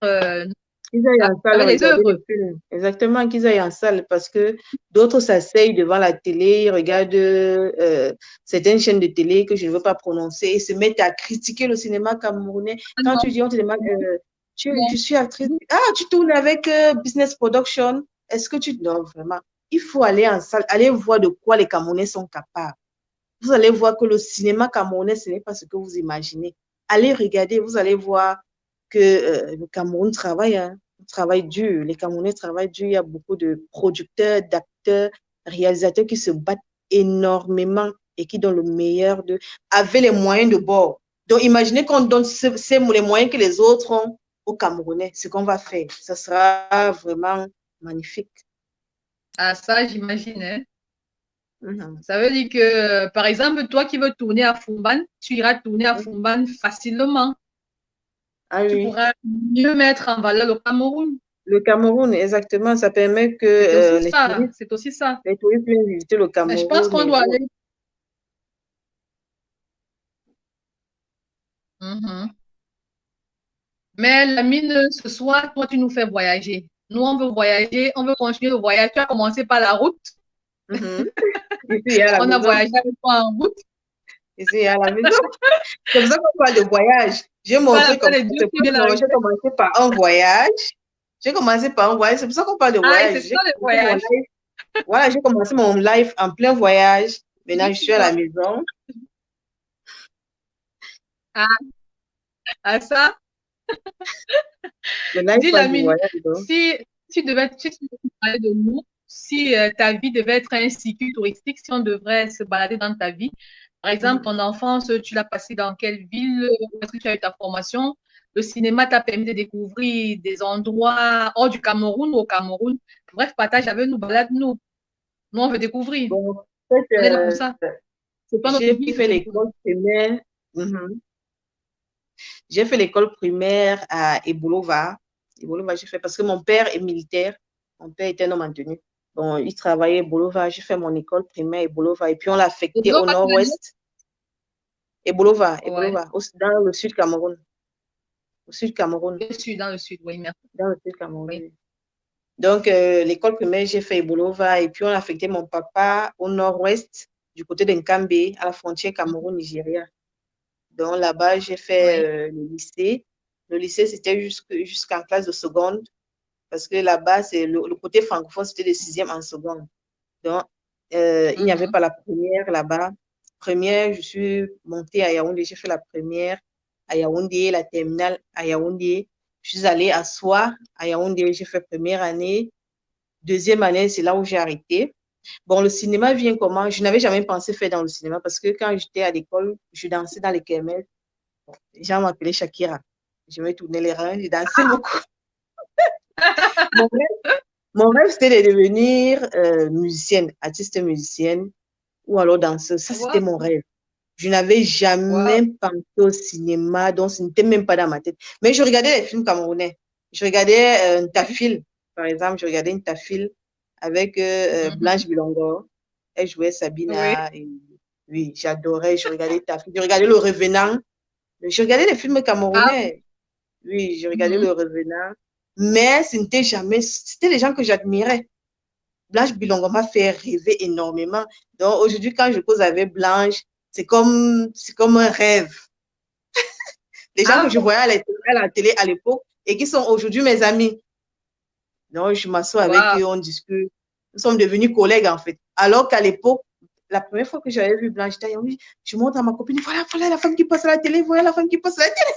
Speaker 2: Mhm. Qu'ils aillent
Speaker 1: à
Speaker 2: en salle
Speaker 1: travers les
Speaker 2: regarder
Speaker 1: œuvres.
Speaker 2: le film. Exactement, qu'ils aillent en salle parce que d'autres s'asseyent devant la télé, ils regardent certaines chaînes de télé que je ne veux pas prononcer et se mettent à critiquer le cinéma camerounais.
Speaker 1: Ah
Speaker 2: Quand tu
Speaker 1: non,
Speaker 2: dis, on te demande,
Speaker 1: non,
Speaker 2: tu
Speaker 1: non.
Speaker 2: suis actrice. Ah, tu tournes avec Business Production. Est-ce que tu... Non, vraiment. Il faut aller en salle, aller voir de quoi les Camerounais sont capables. Vous allez voir que le cinéma camerounais, ce n'est pas ce que vous imaginez. Allez regarder, vous allez voir que le Cameroun travaille, hein, travaille dur. Les Camerounais travaillent dur. Il y a beaucoup de producteurs, d'acteurs, réalisateurs qui se battent énormément et qui donnent le meilleur d'eux avec les moyens de bord. Donc, imaginez qu'on donne les moyens que les autres ont aux Camerounais. Ce qu'on va faire, ça sera vraiment magnifique.
Speaker 1: Ah, ça, j'imagine. Hein.
Speaker 2: Mhm.
Speaker 1: Ça veut dire que, par exemple, toi qui veux tourner à Fumban, tu iras tourner à Fumban facilement.
Speaker 2: Ah
Speaker 1: Tu
Speaker 2: oui.
Speaker 1: pourras mieux mettre en valeur le Cameroun.
Speaker 2: Le Cameroun, exactement, ça permet que
Speaker 1: C'est aussi ça. C'est aussi ça.
Speaker 2: les touristes viennent visiter le
Speaker 1: Mais je pense
Speaker 2: Cameroun
Speaker 1: qu'on
Speaker 2: et
Speaker 1: doit
Speaker 2: autres.
Speaker 1: aller. Mhm. Mais la mine, ce soir, toi, tu nous fais voyager. Nous, on veut voyager, on veut continuer le voyage. Tu as commencé par la route.
Speaker 2: Mhm. Ici, à la
Speaker 1: On a
Speaker 2: maison.
Speaker 1: voyagé avec toi en route.
Speaker 2: Ici, à la maison. C'est pour ça qu'on parle de voyage. J'ai montré
Speaker 1: Pas
Speaker 2: comme
Speaker 1: les
Speaker 2: ça.
Speaker 1: deux
Speaker 2: C'est
Speaker 1: qui
Speaker 2: pas
Speaker 1: viennent
Speaker 2: non,
Speaker 1: arriver.
Speaker 2: j'ai commencé par un voyage. J'ai commencé par un voyage. C'est pour ça qu'on parle de
Speaker 1: Ah,
Speaker 2: voyage.
Speaker 1: c'est
Speaker 2: J'ai
Speaker 1: ça le
Speaker 2: commencé mon
Speaker 1: voyage.
Speaker 2: live. Voilà, j'ai commencé mon live en plein voyage. Maintenant, je suis à la maison.
Speaker 1: Ah, à ça,
Speaker 2: Le live
Speaker 1: dis
Speaker 2: parle du
Speaker 1: Lamine,
Speaker 2: voyage, donc.
Speaker 1: si tu devais parler de nous, si ta vie devait être un circuit touristique, si on devrait se balader dans ta vie, par exemple,
Speaker 2: Mhm.
Speaker 1: ton enfance, tu l'as passé dans quelle ville? Où est-ce que tu as eu ta formation? Le cinéma t'a permis de découvrir des endroits hors du Cameroun ou au Cameroun. Bref, partage avec nous, balade-nous. Nous, on veut découvrir.
Speaker 2: Bon, en fait,
Speaker 1: On est là pour ça. C'est pas notre
Speaker 2: j'ai
Speaker 1: guide.
Speaker 2: fait l'école primaire. Mhm. J'ai fait l'école primaire à Ebolova. Ebolova, j'ai fait parce que mon père est militaire. Mon père était un homme en tenue. Bon, il travaillait à Ebolova. J'ai fait mon école primaire à Ebolova. Et puis, on l'a
Speaker 1: Et
Speaker 2: affecté
Speaker 1: donc,
Speaker 2: au
Speaker 1: pas quelle année?
Speaker 2: nord-ouest. Ebolova,
Speaker 1: Ouais,
Speaker 2: Ebolova, dans le sud Cameroun. Au sud Cameroun.
Speaker 1: dans le sud, oui, merci.
Speaker 2: Dans le sud Cameroun,
Speaker 1: Oui.
Speaker 2: oui. Donc, l'école primaire, j'ai fait Ebolova. Et puis, on a affecté mon papa au nord-ouest, du côté d'Nkambe, à la frontière
Speaker 1: Mhm.
Speaker 2: Cameroun-Nigeria. Donc là-bas, j'ai fait
Speaker 1: Oui.
Speaker 2: le lycée. Le lycée, c'était jusqu'en classe de seconde, parce que là-bas, c'est le côté francophone, c'était de sixième en seconde. Donc, Il n'y avait pas la première là-bas. Première, je suis montée à Yaoundé, j'ai fait la première à Yaoundé, la terminale à Yaoundé. Je suis allée à Soir, à Yaoundé, j'ai fait première année. Deuxième année, c'est là où j'ai arrêté. Bon, le cinéma vient comment? Je n'avais jamais pensé faire dans le cinéma parce que quand j'étais à l'école, je dansais dans les kermesses. Bon, les gens m'appelaient Shakira. Je me tournais les reins, je dansais beaucoup. Mon rêve, mon rêve, c'était de devenir musicienne, artiste musicienne ou alors danseuse. Ça, c'était mon rêve. Je n'avais jamais pensé au cinéma, donc ce n'était même pas dans ma tête. Mais je regardais les films camerounais. Je regardais Ntafil, par exemple. Je regardais Ntafil avec Blanche Bilongo. Elle jouait
Speaker 1: Oui.
Speaker 2: Sabina. Et, oui, j'adorais. Je regardais Ntafil. Je regardais Le Revenant. Je regardais les films camerounais. Oui, je regardais Le Revenant. Mais ce n'était jamais... C'était les gens que j'admirais. Blanche Bilongo m'a fait rêver énormément. Donc aujourd'hui, quand je cause avec Blanche, c'est comme un rêve. Les gens que je voyais à la télé à l'époque et qui sont aujourd'hui mes amis. Donc je m'assois avec eux, on discute. Nous sommes devenus collègues en fait. Alors qu'à l'époque, la première fois que j'avais vu Blanche, je montre à ma copine, voilà la femme qui passe à la télé, voilà la femme qui passe à la télé.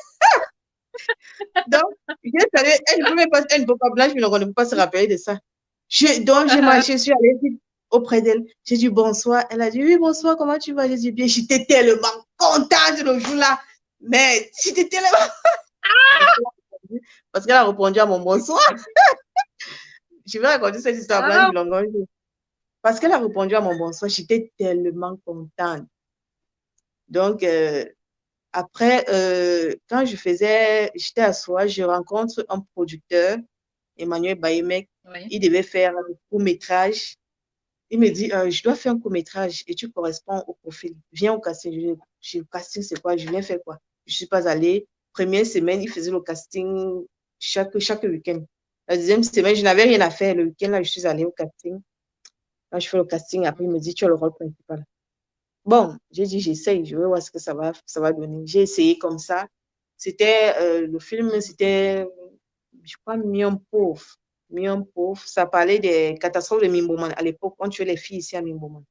Speaker 2: Donc, elle ne peut pas Blanche, mais on ne peut pas se rappeler de ça. Donc, j'ai marché, je suis allée auprès d'elle. J'ai dit bonsoir. Elle a dit oui, bonsoir, comment tu vas? J'ai dit bien, j'étais tellement contente le jour-là. Mais j'étais tellement. Parce qu'elle a répondu à mon bonsoir. Je vais raconter cette histoire à Blanche Bilongo. Parce qu'elle a répondu à mon bonsoir, j'étais tellement contente. Donc, après, quand j'étais à Soie, je rencontre un producteur, Emmanuel Bayemek. Oui. Il devait faire un court-métrage. Il me dit, je dois faire un court-métrage et tu corresponds au profil. Viens au casting. Je dis, le casting, c'est quoi? Je viens faire quoi? Je ne suis pas allée. Première semaine, il faisait le casting chaque week-end. La deuxième semaine, je n'avais rien à faire. Le week-end, là, je suis allée au casting. Quand je fais le casting, après, il me dit, tu as le rôle principal. Bon, j'ai dit, j'essaye, je vais voir ce que ça va donner. J'ai essayé comme ça. C'était, le film, c'était, je crois, Mion Pauvre. Mion Pauvre, ça parlait des catastrophes de Mimboman. À l'époque, on tuait les filles ici à Mimboman.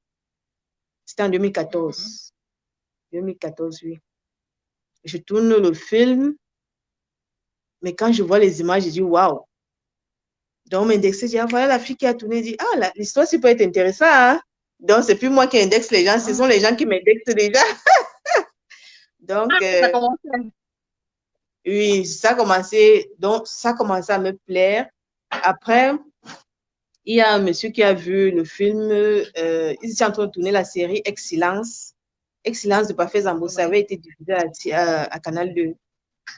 Speaker 2: C'était en 2014. 2014, oui. Je tourne le film, mais quand je vois les images, je dis, waouh. Donc, m'indexer, je dis, ah, voilà la fille qui a tourné, dit, ah, l'histoire, ça peut être intéressant, hein? Donc, c'est plus moi qui indexe les gens, ce sont les gens qui m'indexent déjà. Donc,
Speaker 1: ça commence.
Speaker 2: Oui, ça a commencé, donc ça a commencé à me plaire. Après, il y a un monsieur qui a vu le film, ils étaient en train de tourner la série Excellence. Excellence de Parfait Zambo, ça avait été diffusé à Canal 2.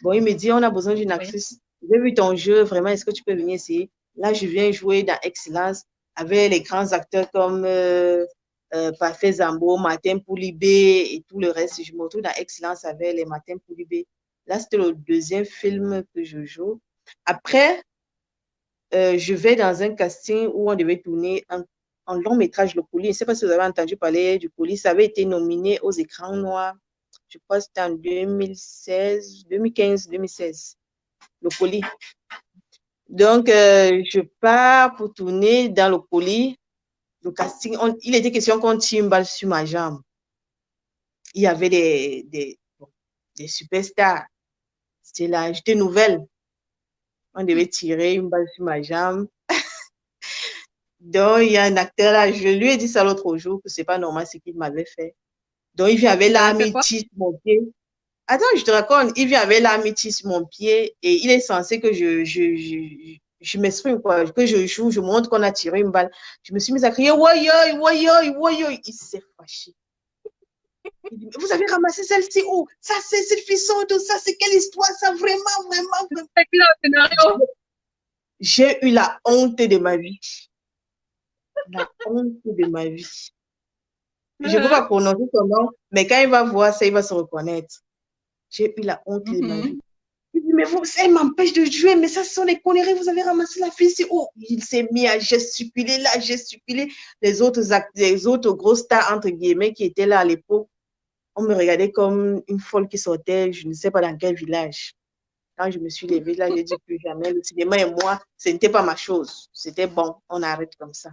Speaker 2: Bon, il me dit, on a besoin d'une actrice. J'ai vu ton jeu, vraiment, est-ce que tu peux venir essayer? Là, je viens jouer dans Excellence avec les grands acteurs comme Parfait Zambo, Martin Poulibé et tout le reste. Je me retrouve dans Excellence avec les Martin Poulibé. Là, c'était le deuxième film que je joue. Après, je vais dans un casting où on devait tourner un long métrage, Le Colis. Je ne sais pas si vous avez entendu parler du Colis. Ça avait été nominé aux écrans noirs. Je crois que c'était en 2016, 2015, 2016. Le Colis. Donc, je pars pour tourner dans Le Colis. Le casting, il était question qu'on tire une balle sur ma jambe. Il y avait des superstars. C'était là, j'étais nouvelle. On devait tirer une balle sur ma jambe. Donc, il y a un acteur là, je lui ai dit ça l'autre jour, que c'est pas normal ce qu'il m'avait fait. Donc, il vient avec l'arme, il tire mon pied. Attends, je te raconte, il vient avec l'arme, il tire mon pied et il est censé que je m'exprime, quoi, que je joue, je montre qu'on a tiré une balle. Je me suis mise à crier, woyoy, woyoy, woyoy. Il s'est fâché. Il dit, vous avez ramassé celle-ci où? Ça, c'est cette fille tout ça, c'est quelle histoire, ça, vraiment, vraiment, vraiment. J'ai eu la honte de ma vie. La honte de ma vie. Je ne peux pas prononcer son nom, mais quand il va voir ça, il va se reconnaître. J'ai eu la honte de ma vie. Il dit, mais vous, ça m'empêche de jouer, mais ça, ce sont des conneries, vous avez ramassé la fille, c'est où? Il s'est mis à gesticuler là, gesticuler. Les autres grosses stars, entre guillemets, qui étaient là à l'époque, on me regardait comme une folle qui sortait, je ne sais pas dans quel village. Quand je me suis levée là, j'ai dit plus jamais, le cinéma et moi, ce n'était pas ma chose. C'était bon, on arrête comme ça.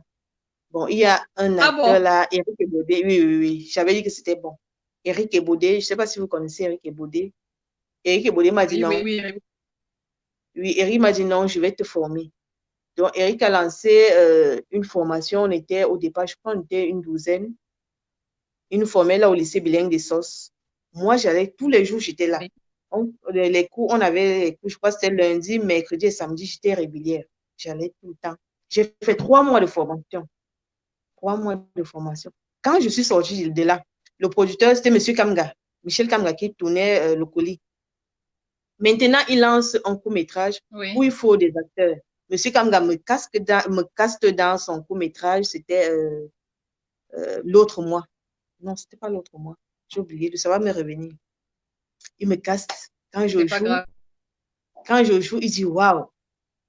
Speaker 2: Bon, il y a un
Speaker 1: Ah
Speaker 2: acteur
Speaker 1: bon?
Speaker 2: là, Eric Ebodé. Oui, oui, oui. J'avais dit que c'était bon. Eric Ebodé, je ne sais pas si vous connaissez Eric Ebodé. Eric Ebodé m'a dit
Speaker 1: Oui, oui,
Speaker 2: non.
Speaker 1: oui, oui.
Speaker 2: Oui, Eric m'a dit non, je vais te former. Donc, Eric a lancé une formation. On était au départ, je crois, on était une douzaine. Il nous formait là au lycée bilingue des Sauces. Moi, j'allais tous les jours, j'étais là.
Speaker 1: Oui.
Speaker 2: Les cours, on avait les cours, je crois que c'était lundi, mercredi et samedi, j'étais régulière. J'allais tout le temps. J'ai fait 3 mois de formation. 3 mois de formation. Quand je suis sortie de là, le producteur, c'était M. Kamga, Michel Kamga, qui tournait le colis. Maintenant, il lance un court-métrage où
Speaker 1: Oui.
Speaker 2: il faut des acteurs. M. Kamga me caste dans son court-métrage, c'était l'autre mois. Non, c'était pas l'autre mois. J'ai oublié, ça va me revenir. Il me caste.
Speaker 1: C'est pas grave.
Speaker 2: Quand je joue, il dit waouh.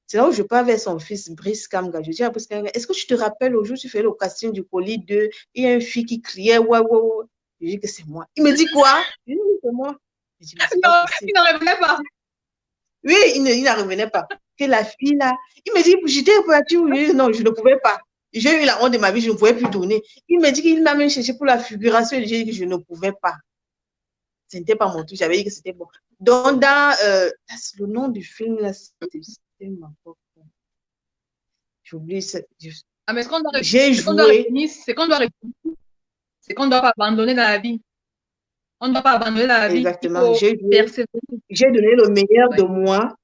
Speaker 2: C'est là où je parle vers son fils, Brice Kamga. Je dis à Brice Kamga, est-ce que tu te rappelles au jour où tu fais le casting du colis 2, il y a une fille qui criait waouh, waouh. Je dis que c'est moi. Il me dit quoi? Je dis oui, c'est moi. Je dis, mais c'est pas
Speaker 1: Non,
Speaker 2: possible.
Speaker 1: il n'en revenait pas.
Speaker 2: Oui, il n'en revenait pas. Que la fille là, il me dit, j'étais voiture. Non, je ne pouvais pas. J'ai eu la honte de ma vie, je ne pouvais plus tourner. Il me dit qu'il m'a même cherché pour la figuration. J'ai dit que je ne pouvais pas. Ce n'était pas mon truc, j'avais dit que c'était bon. Donc, dans le nom du film, là, c'était ma propre. J'oublie ça.
Speaker 1: Ah, mais
Speaker 2: J'ai
Speaker 1: ce qu'on doit
Speaker 2: joué.
Speaker 1: retenir, c'est qu'on ne doit pas abandonner dans la vie. On ne doit pas abandonner dans la vie. Il
Speaker 2: Exactement.
Speaker 1: faut
Speaker 2: J'ai joué.
Speaker 1: persévérer.
Speaker 2: J'ai donné le meilleur de
Speaker 1: Ouais.
Speaker 2: moi.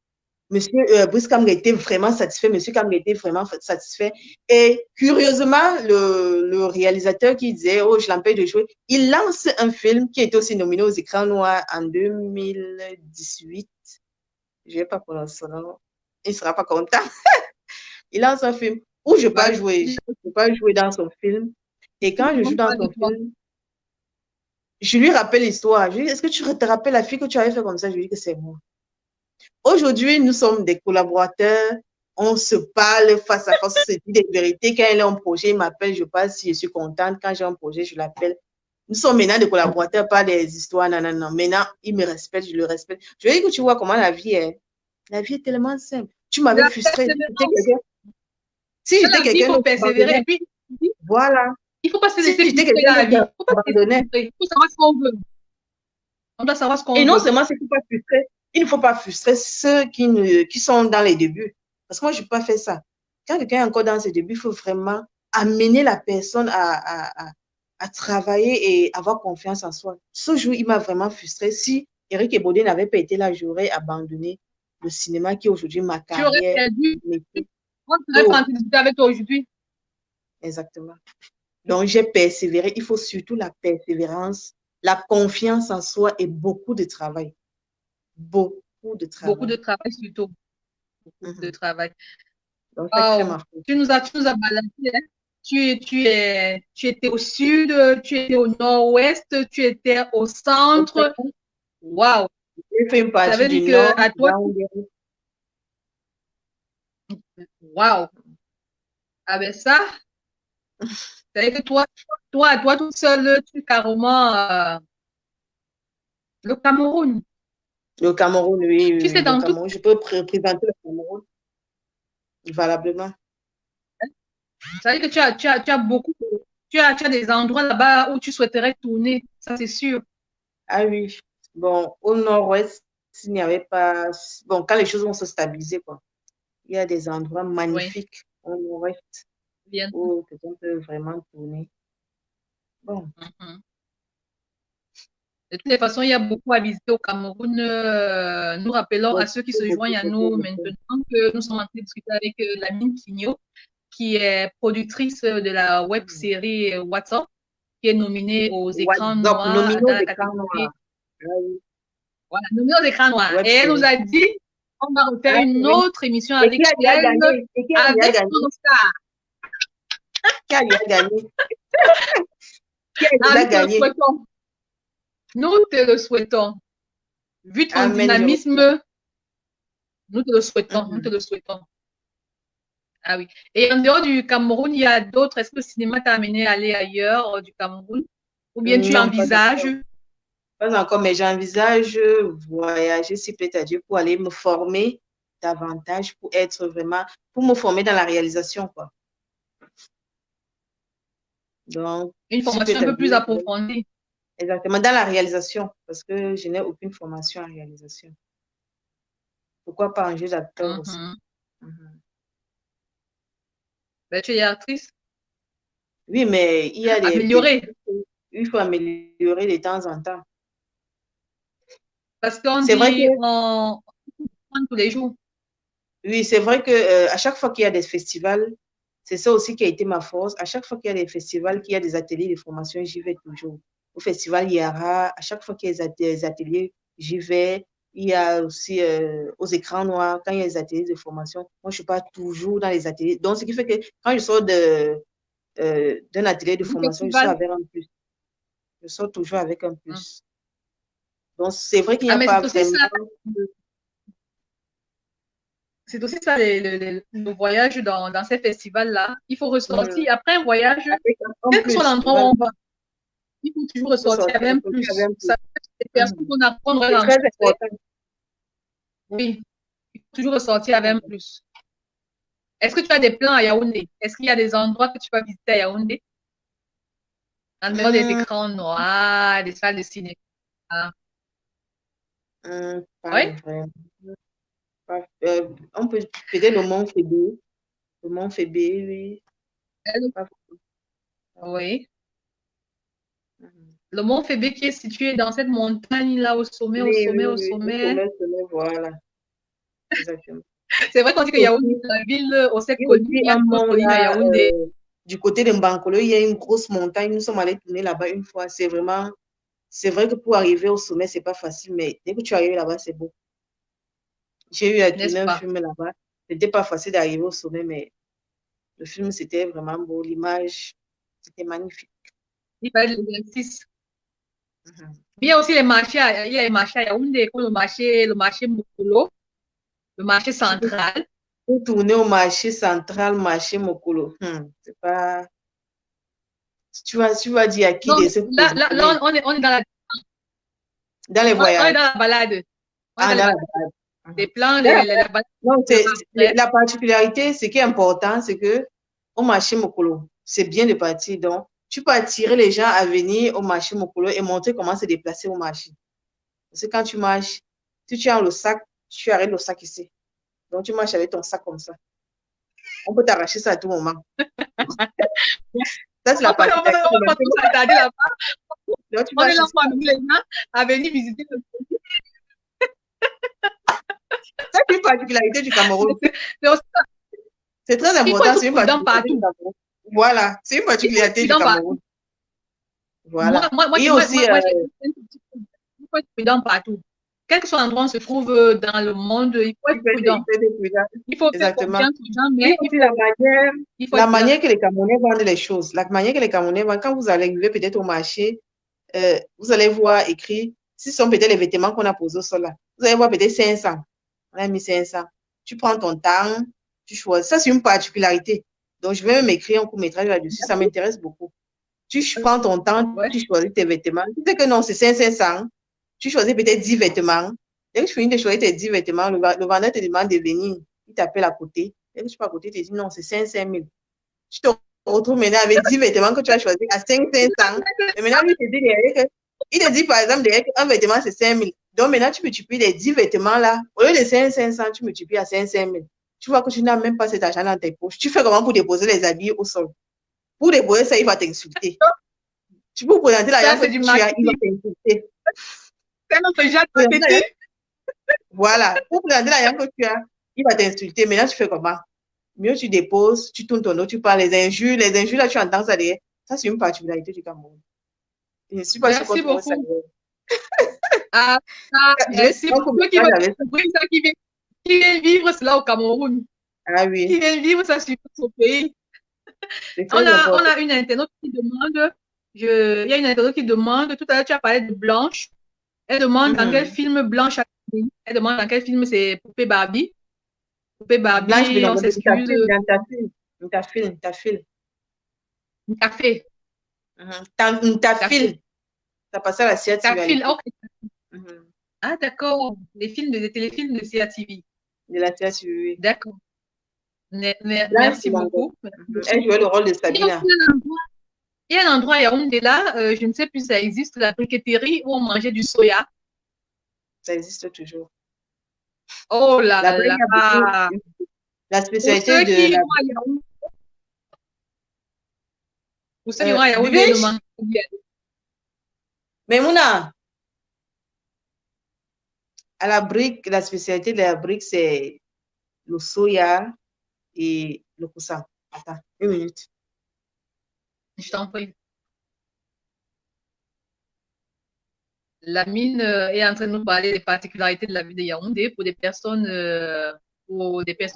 Speaker 2: Monsieur Brice Kamga était vraiment satisfait. Monsieur Kamga était vraiment satisfait. Et curieusement, le réalisateur qui disait, oh, je l'empêche de jouer, il lance un film qui était aussi nominé aux écrans noirs en 2018. Je ne vais pas prononcer son nom. Il ne sera pas content. Il lance un film où je ne peux pas jouer. Je ne peux pas jouer dans son film. Et quand je joue dans son film, je lui rappelle l'histoire. Je lui dis, est-ce que tu te rappelles la fille que tu avais fait comme ça? Je lui dis que c'est moi. Aujourd'hui, nous sommes des collaborateurs. On se parle face à face, on se dit des vérités. Quand il a un projet, il m'appelle, je passe si je suis contente. Quand j'ai un projet, je l'appelle. Nous sommes maintenant des collaborateurs, pas des histoires. Non, non, non. Maintenant, il me respecte, je le respecte. Je lui dis que tu vois comment la vie est. La vie est tellement simple. Tu m'avais
Speaker 1: La
Speaker 2: frustré.
Speaker 1: persévérance.
Speaker 2: Si
Speaker 1: Dans
Speaker 2: j'étais
Speaker 1: la vie, il
Speaker 2: quelqu'un
Speaker 1: faut
Speaker 2: d'autre,
Speaker 1: persévérer. Et
Speaker 2: j'abandonnais.
Speaker 1: puis,
Speaker 2: Voilà.
Speaker 1: il ne faut pas se
Speaker 2: Si
Speaker 1: laisser
Speaker 2: j'étais
Speaker 1: frustrer
Speaker 2: quelqu'un
Speaker 1: dans la vie.
Speaker 2: d'autre,
Speaker 1: Il ne faut pas se laisser
Speaker 2: j'abandonnais.
Speaker 1: frustrer. Il faut savoir ce qu'on veut. On doit savoir ce
Speaker 2: Et
Speaker 1: qu'on
Speaker 2: non
Speaker 1: veut.
Speaker 2: seulement c'est qu'il ne faut pas frustrer, il ne faut pas frustrer ceux qui sont dans les débuts. Parce que moi, je ne peux pas faire ça. Quand quelqu'un est encore dans ses débuts, il faut vraiment amener la personne à travailler et avoir confiance en soi. Ce jour, il m'a vraiment frustré. Si Eric Ebodé n'avait pas été là, j'aurais abandonné le cinéma qui est aujourd'hui ma
Speaker 1: Tu aurais
Speaker 2: carrière.
Speaker 1: perdu.
Speaker 2: Métier.
Speaker 1: On ne serait pas en train de discuter avec toi aujourd'hui.
Speaker 2: Exactement. Donc, j'ai persévéré. Il faut surtout la persévérance, la confiance en soi et beaucoup de travail. Beaucoup de
Speaker 1: Beaucoup
Speaker 2: travail.
Speaker 1: de travail surtout. Beaucoup de travail.
Speaker 2: Donc, ça crée
Speaker 1: Wow.
Speaker 2: ma force.
Speaker 1: Tu nous as balancé. Hein. Tu étais au sud, tu étais au nord-ouest, tu étais au centre. Waouh.
Speaker 2: J'ai fait une
Speaker 1: Ça
Speaker 2: partie
Speaker 1: veut
Speaker 2: du
Speaker 1: dire que
Speaker 2: nord,
Speaker 1: à toi, waouh. Ah ben ça, ça veut dire que toi, tout seul, tu es carrément le Cameroun.
Speaker 2: le Cameroun, oui, oui,
Speaker 1: Tu sais,
Speaker 2: oui, le
Speaker 1: dans tout,
Speaker 2: Cameroun. Je peux représenter le Cameroun valablement.
Speaker 1: ça veut dire que tu as beaucoup, tu as des endroits là-bas où tu souhaiterais tourner, ça c'est sûr.
Speaker 2: Ah oui. Bon, au nord-ouest, s'il n'y avait pas. Bon, quand les choses vont se stabiliser, quoi. Il y a des endroits
Speaker 1: Oui,
Speaker 2: magnifiques au nord-ouest
Speaker 1: bien.
Speaker 2: où on peut vraiment tourner. Bon.
Speaker 1: Mhm. De toutes les façons, il y a beaucoup à visiter au Cameroun. Nous rappelons à
Speaker 2: Beaucoup,
Speaker 1: ceux qui se
Speaker 2: beaucoup,
Speaker 1: joignent à
Speaker 2: beaucoup,
Speaker 1: nous
Speaker 2: beaucoup.
Speaker 1: maintenant que nous sommes en train de discuter avec Lamine Quigno, qui est productrice de la web série WhatsApp, qui est nominée aux écrans
Speaker 2: WhatsApp,
Speaker 1: noirs
Speaker 2: nominé
Speaker 1: dans
Speaker 2: aux
Speaker 1: la
Speaker 2: écrans
Speaker 1: catégorie.
Speaker 2: noirs. Ah oui.
Speaker 1: Voilà, nommée aux écrans noirs.
Speaker 2: Web
Speaker 1: Et elle nous
Speaker 2: série.
Speaker 1: a dit, on va refaire
Speaker 2: Ah
Speaker 1: une
Speaker 2: oui.
Speaker 1: autre émission
Speaker 2: Et
Speaker 1: avec
Speaker 2: qui a déjà
Speaker 1: elle,
Speaker 2: gagné? Et qui a déjà
Speaker 1: avec
Speaker 2: gagné?
Speaker 1: son Oscar.
Speaker 2: Qui a déjà gagné? Qui a
Speaker 1: Ah,
Speaker 2: déjà
Speaker 1: nous te le
Speaker 2: gagné?
Speaker 1: souhaitons. Nous te le souhaitons. Vu ton
Speaker 2: Amen, je
Speaker 1: dynamisme, nous te le souhaitons. Nous te
Speaker 2: reçois.
Speaker 1: le souhaitons. Ah oui. Et en dehors du Cameroun, il y a d'autres. Est-ce que le cinéma t'a amené à aller ailleurs du Cameroun? Ou bien tu
Speaker 2: Non, pas
Speaker 1: envisages?
Speaker 2: encore. Pas encore, mais j'envisage voyager, si peut-être à Dieu, pour aller me former davantage, pour être vraiment, pour me former dans la réalisation, quoi. Donc,
Speaker 1: une formation un peu plus approfondie.
Speaker 2: Exactement, dans la réalisation, parce que je n'ai aucune formation en réalisation. Pourquoi pas un jeu d'acteur aussi?
Speaker 1: Ben, tu es actrice.
Speaker 2: Oui, mais il y a
Speaker 1: améliorer.
Speaker 2: Il faut améliorer de temps en temps.
Speaker 1: Parce qu'on dit
Speaker 2: vrai que,
Speaker 1: on tous les jours.
Speaker 2: Oui, c'est vrai que à chaque fois qu'il y a des festivals, c'est ça aussi qui a été ma force. À chaque fois qu'il y a des festivals, qu'il y a des ateliers de formation, j'y vais toujours. Au festival Yara, à chaque fois qu'il y a des ateliers, j'y vais. Il y a aussi aux écrans noirs, quand il y a des ateliers de formation, moi, je ne suis pas toujours dans les ateliers. Donc, ce qui fait que quand je sors d'un atelier de formation, je sors avec un plus. Je sors toujours avec un plus. Donc, c'est vrai qu'il n'y a pas vraiment...
Speaker 1: C'est aussi ça, le voyage dans ces festivals-là. Il faut ressortir. Après un voyage, quel que soit l'endroit où on va, il faut toujours ressortir avec un plus. Ça des personnes qu'on apprend à rencontrer.
Speaker 2: Très important.
Speaker 1: Oui, il faut toujours ressortir avec un plus. Est-ce que tu as des plans à Yaoundé? Est-ce qu'il y a des endroits que tu vas visiter à Yaoundé? En dehors des écrans noirs, des salles de cinéma.
Speaker 2: Pas vraiment. On peut peut-être le Mont Fébé. Le Mont Fébé, oui.
Speaker 1: Oui. Le Mont Fébé qui est situé dans cette montagne-là, au sommet,
Speaker 2: oui,
Speaker 1: au sommet.
Speaker 2: Voilà. Exactement.
Speaker 1: C'est vrai qu'on dit que Yaoundé, c'est la ville au sec connue. Il y a d'autres collines à Yaoundé.
Speaker 2: Du côté de Mbankolo, il y a une grosse montagne. Nous sommes allés tourner là-bas une fois. C'est vrai que pour arriver au sommet, c'est pas facile, mais dès que tu arrives là-bas, c'est beau. J'ai eu à tourner un film là-bas. C'était pas facile d'arriver au sommet, mais le film, c'était vraiment beau. L'image, c'était magnifique.
Speaker 1: Il fallait l'exercice. Il y a aussi les marchés, il y a les marchés à Yaoundé, comme le marché Mokolo, le marché central.
Speaker 2: Pour tourner au marché central, marché Mokolo, c'est pas... Tu vas dire à qui de se positionner.
Speaker 1: Là, on est dans
Speaker 2: les voyages.
Speaker 1: On est dans la balade.
Speaker 2: Dans la balade.
Speaker 1: Des plans, la balade.
Speaker 2: Non, la particularité, ce qui est important, c'est que au marché Mokolo, c'est bien de partir. Donc, tu peux attirer les gens à venir au marché Mokolo et montrer comment se déplacer au marché. Parce que quand tu marches, si tu as le sac, tu arrêtes le sac ici. Donc, tu marches avec ton sac comme ça. On peut t'arracher ça à tout moment. Ça, c'est la particularité.
Speaker 1: On est là pour amener les gens à venir visiter le pays.
Speaker 2: Ça, c'est une particularité du Cameroun. C'est très important. C'est une particularité du Cameroun. Voilà, c'est une particularité du Cameroun. Voilà.
Speaker 1: Moi,
Speaker 2: et aussi,
Speaker 1: il faut être prudent partout. Quel que soit l'endroit où on se trouve dans le monde, il faut être prudent. Il faut faire confiance aux gens, mais
Speaker 2: la manière que les Camerounais vendent les choses. La manière que les Camerounais vendent, quand vous allez arriver peut-être au marché, vous allez voir écrit, si ce sont peut-être les vêtements qu'on a posés au sol là, vous allez voir peut-être 500. On a mis 500. Tu prends ton temps, tu choisis. Ça, c'est une particularité. Donc, je vais même écrire un court-métrage là-dessus. Ça m'intéresse beaucoup. Tu prends ton temps, tu choisis tes vêtements. Tu sais que non, c'est 500. Tu choisis peut-être 10 vêtements. Dès que tu finis de choisir tes 10 vêtements, le vendeur te demande de venir. Il t'appelle à côté. Dès que tu vas à côté, il te dit non, c'est 500 000. Tu te retrouves maintenant avec 10 vêtements que tu as choisis à 500. Et maintenant, lui, il te dit par exemple, un vêtement, c'est 5 000. Donc maintenant, tu multiplies les 10 vêtements là. Au lieu de 500, tu multiplies à 500 000. Tu vois que tu n'as même pas cet argent dans tes poches. Tu fais comment pour déposer les habits au sol? Pour déposer ça, il va t'insulter. Tu peux présenter l'argent que tu as, il va t'insulter.
Speaker 1: C'est notre genre.
Speaker 2: Voilà. Pour présenter l'argent que tu as, il va t'insulter. Maintenant, tu fais comment? Mieux tu déposes, tu tournes ton dos, tu parles les injures là, tu entends ça derrière. Ça, c'est une particularité du Cameroun. Je ne suis pas sûre qu'on trouve ça.
Speaker 1: Merci beaucoup. Qui vient vivre cela au Cameroun.
Speaker 2: Ah oui.
Speaker 1: Qui vient vivre ça sur son pays. On a une internaute qui demande, il y a une internaute qui demande, tout à l'heure tu as parlé de Blanche. Elle demande dans quel film Blanche a été. Elle demande dans quel film c'est Poupée Barbie. Poupée Barbie,
Speaker 2: Blanche,
Speaker 1: on s'excuse.
Speaker 2: Ta file.
Speaker 1: Un café.
Speaker 2: Ta file. Ça passe à la CRTV.
Speaker 1: Ta file, ok. Ah, d'accord. Les téléfilms de CRTV.
Speaker 2: De la CRTV.
Speaker 1: D'accord. Merci beaucoup.
Speaker 2: Elle jouait le rôle de Sabina.
Speaker 1: Il y a un endroit à Yaoundé là, je ne sais plus si ça existe, la briqueterie où on mangeait du soya.
Speaker 2: Ça existe toujours.
Speaker 1: Oh là
Speaker 2: La brique a beaucoup.
Speaker 1: là!
Speaker 2: La
Speaker 1: Pour
Speaker 2: spécialité
Speaker 1: ceux
Speaker 2: de
Speaker 1: qui
Speaker 2: la
Speaker 1: vont à Yaoundé, pour ceux qui vont à Yaoundé, le
Speaker 2: Bubèche,
Speaker 1: mangue bien.
Speaker 2: mais Mouna, à la brique, la spécialité de la brique, c'est le soya et le coussin. Attends, une minute.
Speaker 1: Je t'en prie. La mine est en train de nous parler des particularités de la ville de Yaoundé pour des personnes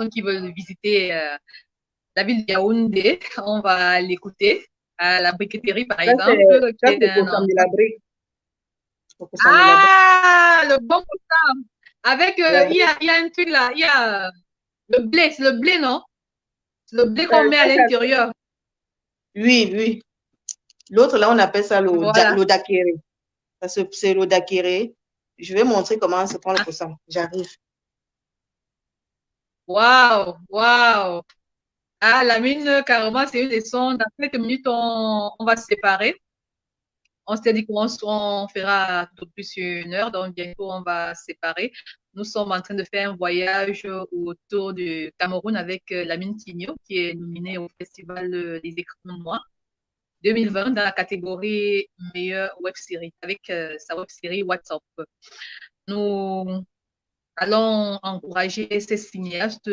Speaker 1: qui veulent visiter la ville de Yaoundé. On va l'écouter à la briqueterie, par exemple, qui
Speaker 2: Ça, c'est
Speaker 1: est
Speaker 2: le
Speaker 1: un
Speaker 2: coussin de
Speaker 1: endroit.
Speaker 2: la brique. Le coussin de la brique.
Speaker 1: Ah, le bon coussin. Avec,
Speaker 2: Ouais.
Speaker 1: il y a un truc là, il y a le blé, c'est le blé, non? C'est le blé qu'on met à
Speaker 2: Ça,
Speaker 1: l'intérieur.
Speaker 2: oui, oui. L'autre, là, on appelle ça
Speaker 1: Voilà.
Speaker 2: le dakere. C'est le dakere. Je vais montrer comment se prend le coussin. J'arrive.
Speaker 1: Waouh, waouh. Ah, la mine, carrément, c'est une leçon. Dans quelques minutes, on va se séparer. On s'est dit qu'on fera tout plus une heure, donc bientôt on va se séparer. Nous sommes en train de faire un voyage autour du Cameroun avec la mine Tigno, qui est nominée au Festival des écrans noirs 2020 dans la catégorie meilleure web série, avec sa web série WhatsApp. Nous allons encourager ces cinéastes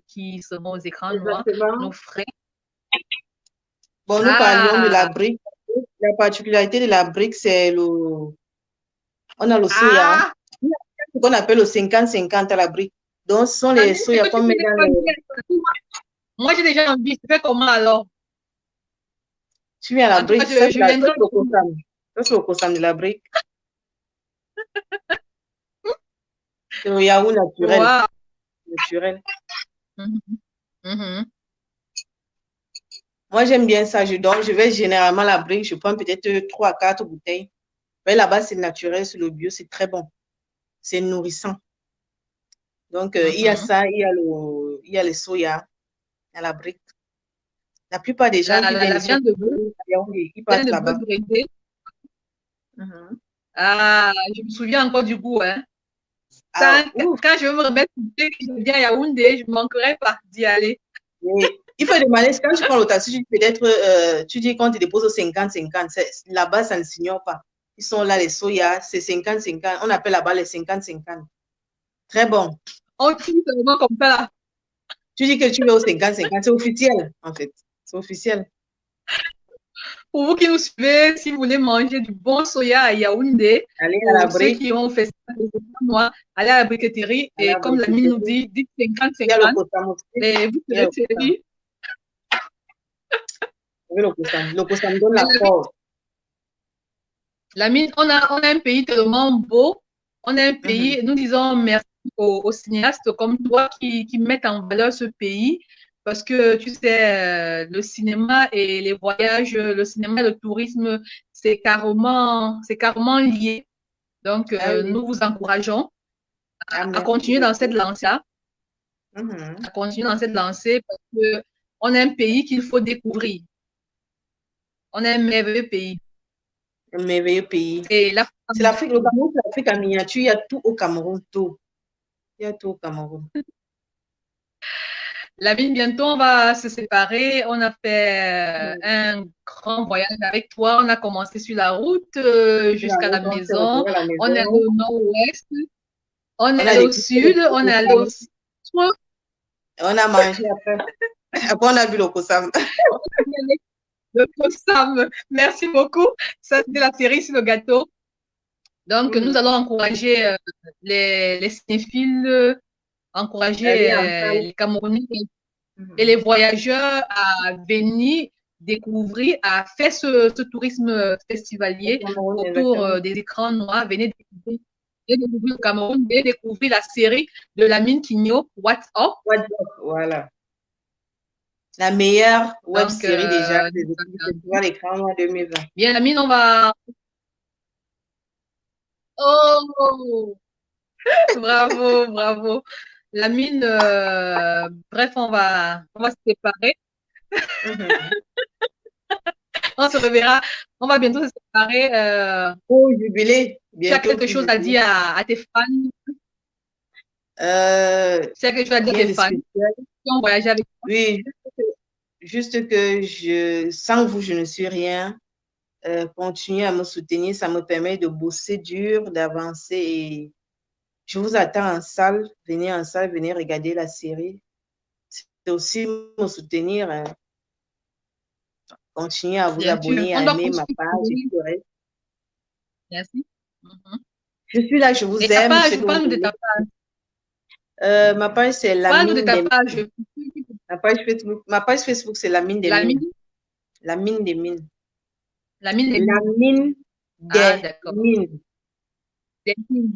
Speaker 1: qui seront aux écrans noirs, nos
Speaker 2: Exactement.
Speaker 1: frères.
Speaker 2: Bon, nous parlions de la
Speaker 1: Ah,
Speaker 2: brique. La particularité de la brique, c'est on a le soya.
Speaker 1: ah,
Speaker 2: Ce qu'on appelle le 50-50 à la brique. Donc, ce sont les
Speaker 1: Amine, est-ce
Speaker 2: soya
Speaker 1: que tu
Speaker 2: qu'on met
Speaker 1: connais
Speaker 2: dans
Speaker 1: pas
Speaker 2: les.
Speaker 1: bien? Moi, j'ai déjà envie. Tu fais comment alors?
Speaker 2: Tu mets à la
Speaker 1: En tout cas,
Speaker 2: brique. Ça,
Speaker 1: je
Speaker 2: ça,
Speaker 1: viendrai.
Speaker 2: c'est le coussin. Ça, c'est le coussin de la brique. C'est le yaourt naturel.
Speaker 1: Wow.
Speaker 2: Naturel.
Speaker 1: Mhm, mhm.
Speaker 2: Moi, j'aime bien ça. Donc, je vais généralement à la brique. Je prends peut-être 3 à 4 bouteilles. Mais là-bas, c'est naturel, c'est le bio, c'est très bon. C'est nourrissant. Donc, il y a
Speaker 1: Mhm.
Speaker 2: ça, il y a le soya à la brique. La plupart des gens qui viennent
Speaker 1: La
Speaker 2: ici au
Speaker 1: viande de bœuf,
Speaker 2: Yaoundé, ils
Speaker 1: viande
Speaker 2: partent
Speaker 1: de bœuf
Speaker 2: là-bas.
Speaker 1: braisée.
Speaker 2: Mhm.
Speaker 1: Ah, je me souviens encore du goût, hein.
Speaker 2: Ah, ouf.
Speaker 1: Quand je veux me remettre que je viens à Yaoundé, je ne manquerai pas d'y aller.
Speaker 2: Et il faut demander, quand tu prends le taxi, tu dis peut-être, tu dis qu'on te dépose au 50-50. Là-bas, ça ne s'ignore pas. Ils sont là, les soya, c'est 50-50. On appelle là-bas les 50-50. Très bon.
Speaker 1: On dit seulement comme ça, là.
Speaker 2: Tu dis que tu veux au 50-50, c'est officiel, en fait. C'est officiel.
Speaker 1: Pour vous qui nous suivez, si vous voulez manger du bon soya à Yaoundé,
Speaker 2: Allez à la
Speaker 1: pour ceux
Speaker 2: brique,
Speaker 1: qui ont fait ça, moi, allez à la briqueterie
Speaker 2: à la
Speaker 1: et comme l'ami nous
Speaker 2: briqueterie.
Speaker 1: dit, dites
Speaker 2: Il y a le
Speaker 1: 50-50.
Speaker 2: cossam aussi.
Speaker 1: Et vous
Speaker 2: Il y a
Speaker 1: serez
Speaker 2: le cossam.
Speaker 1: servi.
Speaker 2: Oui, le cossam. Le cossam donne
Speaker 1: Mais
Speaker 2: la force.
Speaker 1: la mine, on a un pays tellement beau, on a un
Speaker 2: Mhm.
Speaker 1: pays, nous disons merci aux cinéastes comme toi qui mettent en valeur ce pays parce que tu sais, le cinéma et les voyages, le cinéma et le tourisme, c'est carrément lié. Donc,
Speaker 2: Ah oui.
Speaker 1: nous vous encourageons
Speaker 2: Ah,
Speaker 1: à
Speaker 2: merci
Speaker 1: continuer dans cette
Speaker 2: beaucoup.
Speaker 1: lancée,
Speaker 2: Mhm.
Speaker 1: à continuer dans cette lancée parce que on est un pays qu'il faut découvrir. On est un merveilleux pays.
Speaker 2: Un merveilleux pays.
Speaker 1: Et là,
Speaker 2: C'est l'Afrique, le Cameroun, c'est l'Afrique en miniature. Il y a tout au Cameroun, tout. Il y a tout au Cameroun.
Speaker 1: la vie, bientôt, on va se séparer. On a fait
Speaker 2: Mhm.
Speaker 1: un grand voyage avec toi. On a commencé sur la route
Speaker 2: Sur la
Speaker 1: jusqu'à la
Speaker 2: route, on s'est
Speaker 1: maison.
Speaker 2: retrouvé à la
Speaker 1: On est allé
Speaker 2: maison.
Speaker 1: au nord-ouest. On est
Speaker 2: On a
Speaker 1: allé au
Speaker 2: dégusté
Speaker 1: sud. On
Speaker 2: le
Speaker 1: est allé au
Speaker 2: cossam.
Speaker 1: centre.
Speaker 2: On a mangé après. Après, on a vu le cossam.
Speaker 1: On est allé le Sam. Merci beaucoup. Ça, c'était la série sur le gâteau. Donc, nous
Speaker 2: Mhm.
Speaker 1: allons encourager les cinéphiles,
Speaker 2: Allez
Speaker 1: encourager
Speaker 2: en salle.
Speaker 1: les Camerounais et les
Speaker 2: Mhm.
Speaker 1: voyageurs à venir découvrir, à faire ce tourisme
Speaker 2: Au
Speaker 1: festivalier
Speaker 2: Cameroun,
Speaker 1: autour
Speaker 2: exactement.
Speaker 1: des écrans noirs. Venez découvrir le Cameroun, venez découvrir la série de la mine Quigno, What's Up.
Speaker 2: WhatsApp, voilà. La meilleure web
Speaker 1: Donc,
Speaker 2: série déjà des festivals écran en 2020.
Speaker 1: bien, la mine, on va. Oh, bravo, bravo. La mine, bref, on va se séparer.
Speaker 2: Mhm.
Speaker 1: On se reverra. On va bientôt se séparer.
Speaker 2: Au jubilé.
Speaker 1: Tu as quelque chose à dire à tes fans? Tu as quelque chose à dire à tes fans qui ont voyagé avec toi?
Speaker 2: Oui, juste que sans vous, je ne suis rien. Continuez à me soutenir, ça me permet de bosser dur, d'avancer et je vous attends en salle. Venez en salle, venez regarder la série. C'est aussi me soutenir. Continuez à vous
Speaker 1: Bien sûr.
Speaker 2: abonner,
Speaker 1: On
Speaker 2: à
Speaker 1: doit
Speaker 2: aimer ma
Speaker 1: poursuivre.
Speaker 2: page et tout le reste.
Speaker 1: Merci. Mhm.
Speaker 2: Je suis là, je
Speaker 1: Et
Speaker 2: vous
Speaker 1: ta
Speaker 2: aime. Je sais
Speaker 1: page,
Speaker 2: que vous
Speaker 1: parle-nous de
Speaker 2: m'aimez.
Speaker 1: ta page.
Speaker 2: Ma page, c'est la
Speaker 1: Parle-nous de
Speaker 2: mine
Speaker 1: ta
Speaker 2: des
Speaker 1: page.
Speaker 2: mines. Ma page Facebook, c'est la mine des
Speaker 1: La
Speaker 2: mines.
Speaker 1: mine?
Speaker 2: La mine des mines.
Speaker 1: La mine des
Speaker 2: La
Speaker 1: mines.
Speaker 2: mine
Speaker 1: Ah,
Speaker 2: des
Speaker 1: d'accord.
Speaker 2: mines.
Speaker 1: Des mines.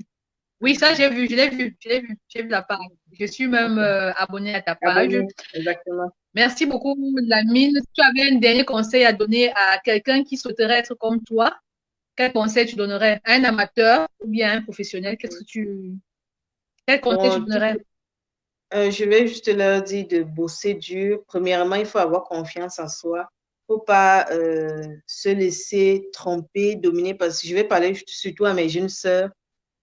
Speaker 1: Oui, ça, j'ai vu, je l'ai vu, j'ai vu la page. Je suis même
Speaker 2: Ok.
Speaker 1: abonnée à ta page.
Speaker 2: Abonnez, exactement.
Speaker 1: Merci beaucoup, Lamine. Si tu avais un dernier conseil à donner à quelqu'un qui souhaiterait être comme toi, quel conseil tu donnerais à un amateur ou bien à un professionnel? Quel conseil tu
Speaker 2: Bon,
Speaker 1: donnerais?
Speaker 2: je vais juste leur dire de bosser dur. Premièrement, il faut avoir confiance en soi. Il ne faut pas se laisser tromper, dominer, parce que je vais parler surtout à mes jeunes sœurs.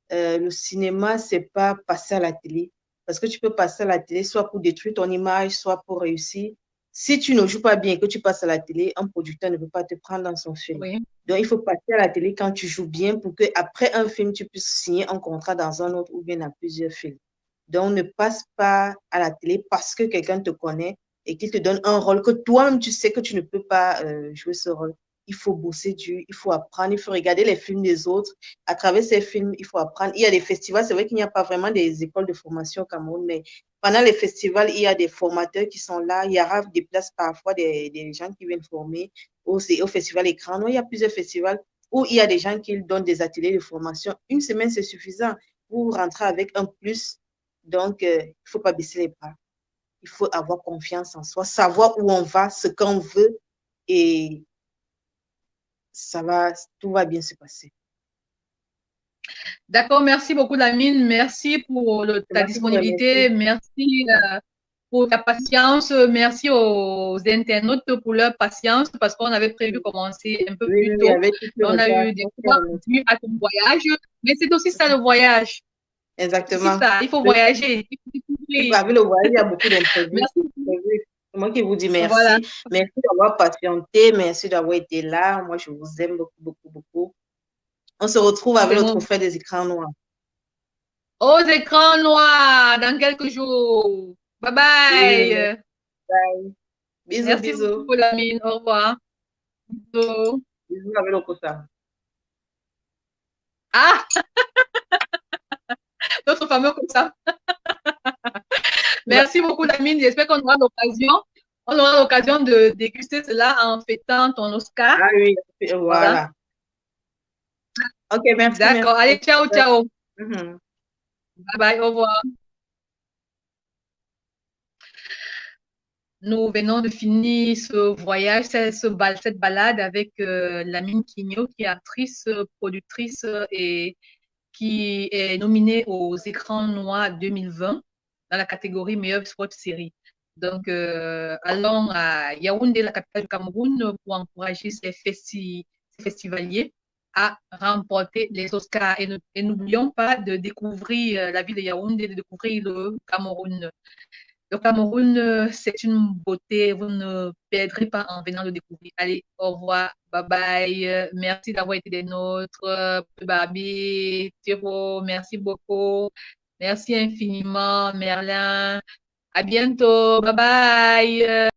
Speaker 2: Le cinéma, c'est pas passer à la télé. Parce que tu peux passer à la télé soit pour détruire ton image, soit pour réussir. Si tu ne joues pas bien et que tu passes à la télé, un producteur ne peut pas te prendre dans son film.
Speaker 1: Oui,
Speaker 2: Donc, il faut passer à la télé quand tu joues bien pour qu'après un film, tu puisses signer un contrat dans un autre ou bien dans plusieurs films. Donc, ne passe pas à la télé parce que quelqu'un te connaît et qu'il te donne un rôle que toi-même, tu sais que tu ne peux pas jouer ce rôle. Il faut bosser dur, il faut apprendre, il faut regarder les films des autres. À travers ces films, il faut apprendre. Il y a des festivals, c'est vrai qu'il n'y a pas vraiment des écoles de formation au Cameroun, mais pendant les festivals, il y a des formateurs qui sont là. Il y aura des places parfois, des gens qui viennent former au festival Écran. Non, il y a plusieurs festivals où il y a des gens qui donnent des ateliers de formation. Une semaine, c'est suffisant pour rentrer avec un plus. Donc, il ne faut pas baisser les bras. Il faut avoir confiance en soi, savoir où on va, ce qu'on veut et tout va bien se passer.
Speaker 1: d'accord. Merci beaucoup, Lamine. Merci pour ta
Speaker 2: Moi qui vous remercie.
Speaker 1: disponibilité. Merci pour ta patience. Merci aux internautes pour leur patience parce qu'on avait prévu commencer un peu
Speaker 2: Oui,
Speaker 1: plus
Speaker 2: oui,
Speaker 1: tôt.
Speaker 2: avec tout le
Speaker 1: On a
Speaker 2: retard.
Speaker 1: eu des points dus à ton voyage. Mais c'est aussi ça le voyage. C'est aussi
Speaker 2: Exactement.
Speaker 1: ça. Il faut voyager. Il faut découvrir.
Speaker 2: Avec le voyage, il y a beaucoup d'imprévus.
Speaker 1: Merci.
Speaker 2: C'est moi qui vous dis
Speaker 1: Voilà.
Speaker 2: merci. Merci d'avoir patienté. Merci d'avoir été là. Moi, je vous aime beaucoup, beaucoup, beaucoup. On se retrouve
Speaker 1: Nous
Speaker 2: avec le
Speaker 1: aimons
Speaker 2: trophée des écrans noirs.
Speaker 1: aux écrans noirs dans quelques jours. Bye
Speaker 2: Oui, oui,
Speaker 1: bye.
Speaker 2: bye. Bisous,
Speaker 1: Merci
Speaker 2: bisous.
Speaker 1: beaucoup, Lamine. Au revoir. Bisous.
Speaker 2: Bisous avec le quota.
Speaker 1: Ah, notre fameux comme ça. Merci beaucoup, Lamine. J'espère on aura l'occasion de déguster cela en fêtant ton Oscar.
Speaker 2: Ah oui,
Speaker 1: Voilà.
Speaker 2: voilà. Ok, merci,
Speaker 1: D'accord. Allez,
Speaker 2: merci.
Speaker 1: ciao, ciao.
Speaker 2: Mhm.
Speaker 1: Bye bye. Au revoir. Nous venons de finir ce voyage, cette balade avec Lamine Quigno, qui est actrice, productrice et qui est nominée aux écrans noirs 2020 dans la catégorie meilleure sport série. Donc, allons à Yaoundé, la capitale du Cameroun, pour encourager ces festivaliers à remporter les Oscars. Et n'oublions pas de découvrir la ville de Yaoundé, de découvrir le Cameroun. Le Cameroun, c'est une beauté, vous ne perdrez pas en venant le découvrir. Allez, au revoir, bye bye. Merci d'avoir été des nôtres. Barbie, Thiro, merci beaucoup. Merci infiniment, Merlin. À bientôt, bye bye.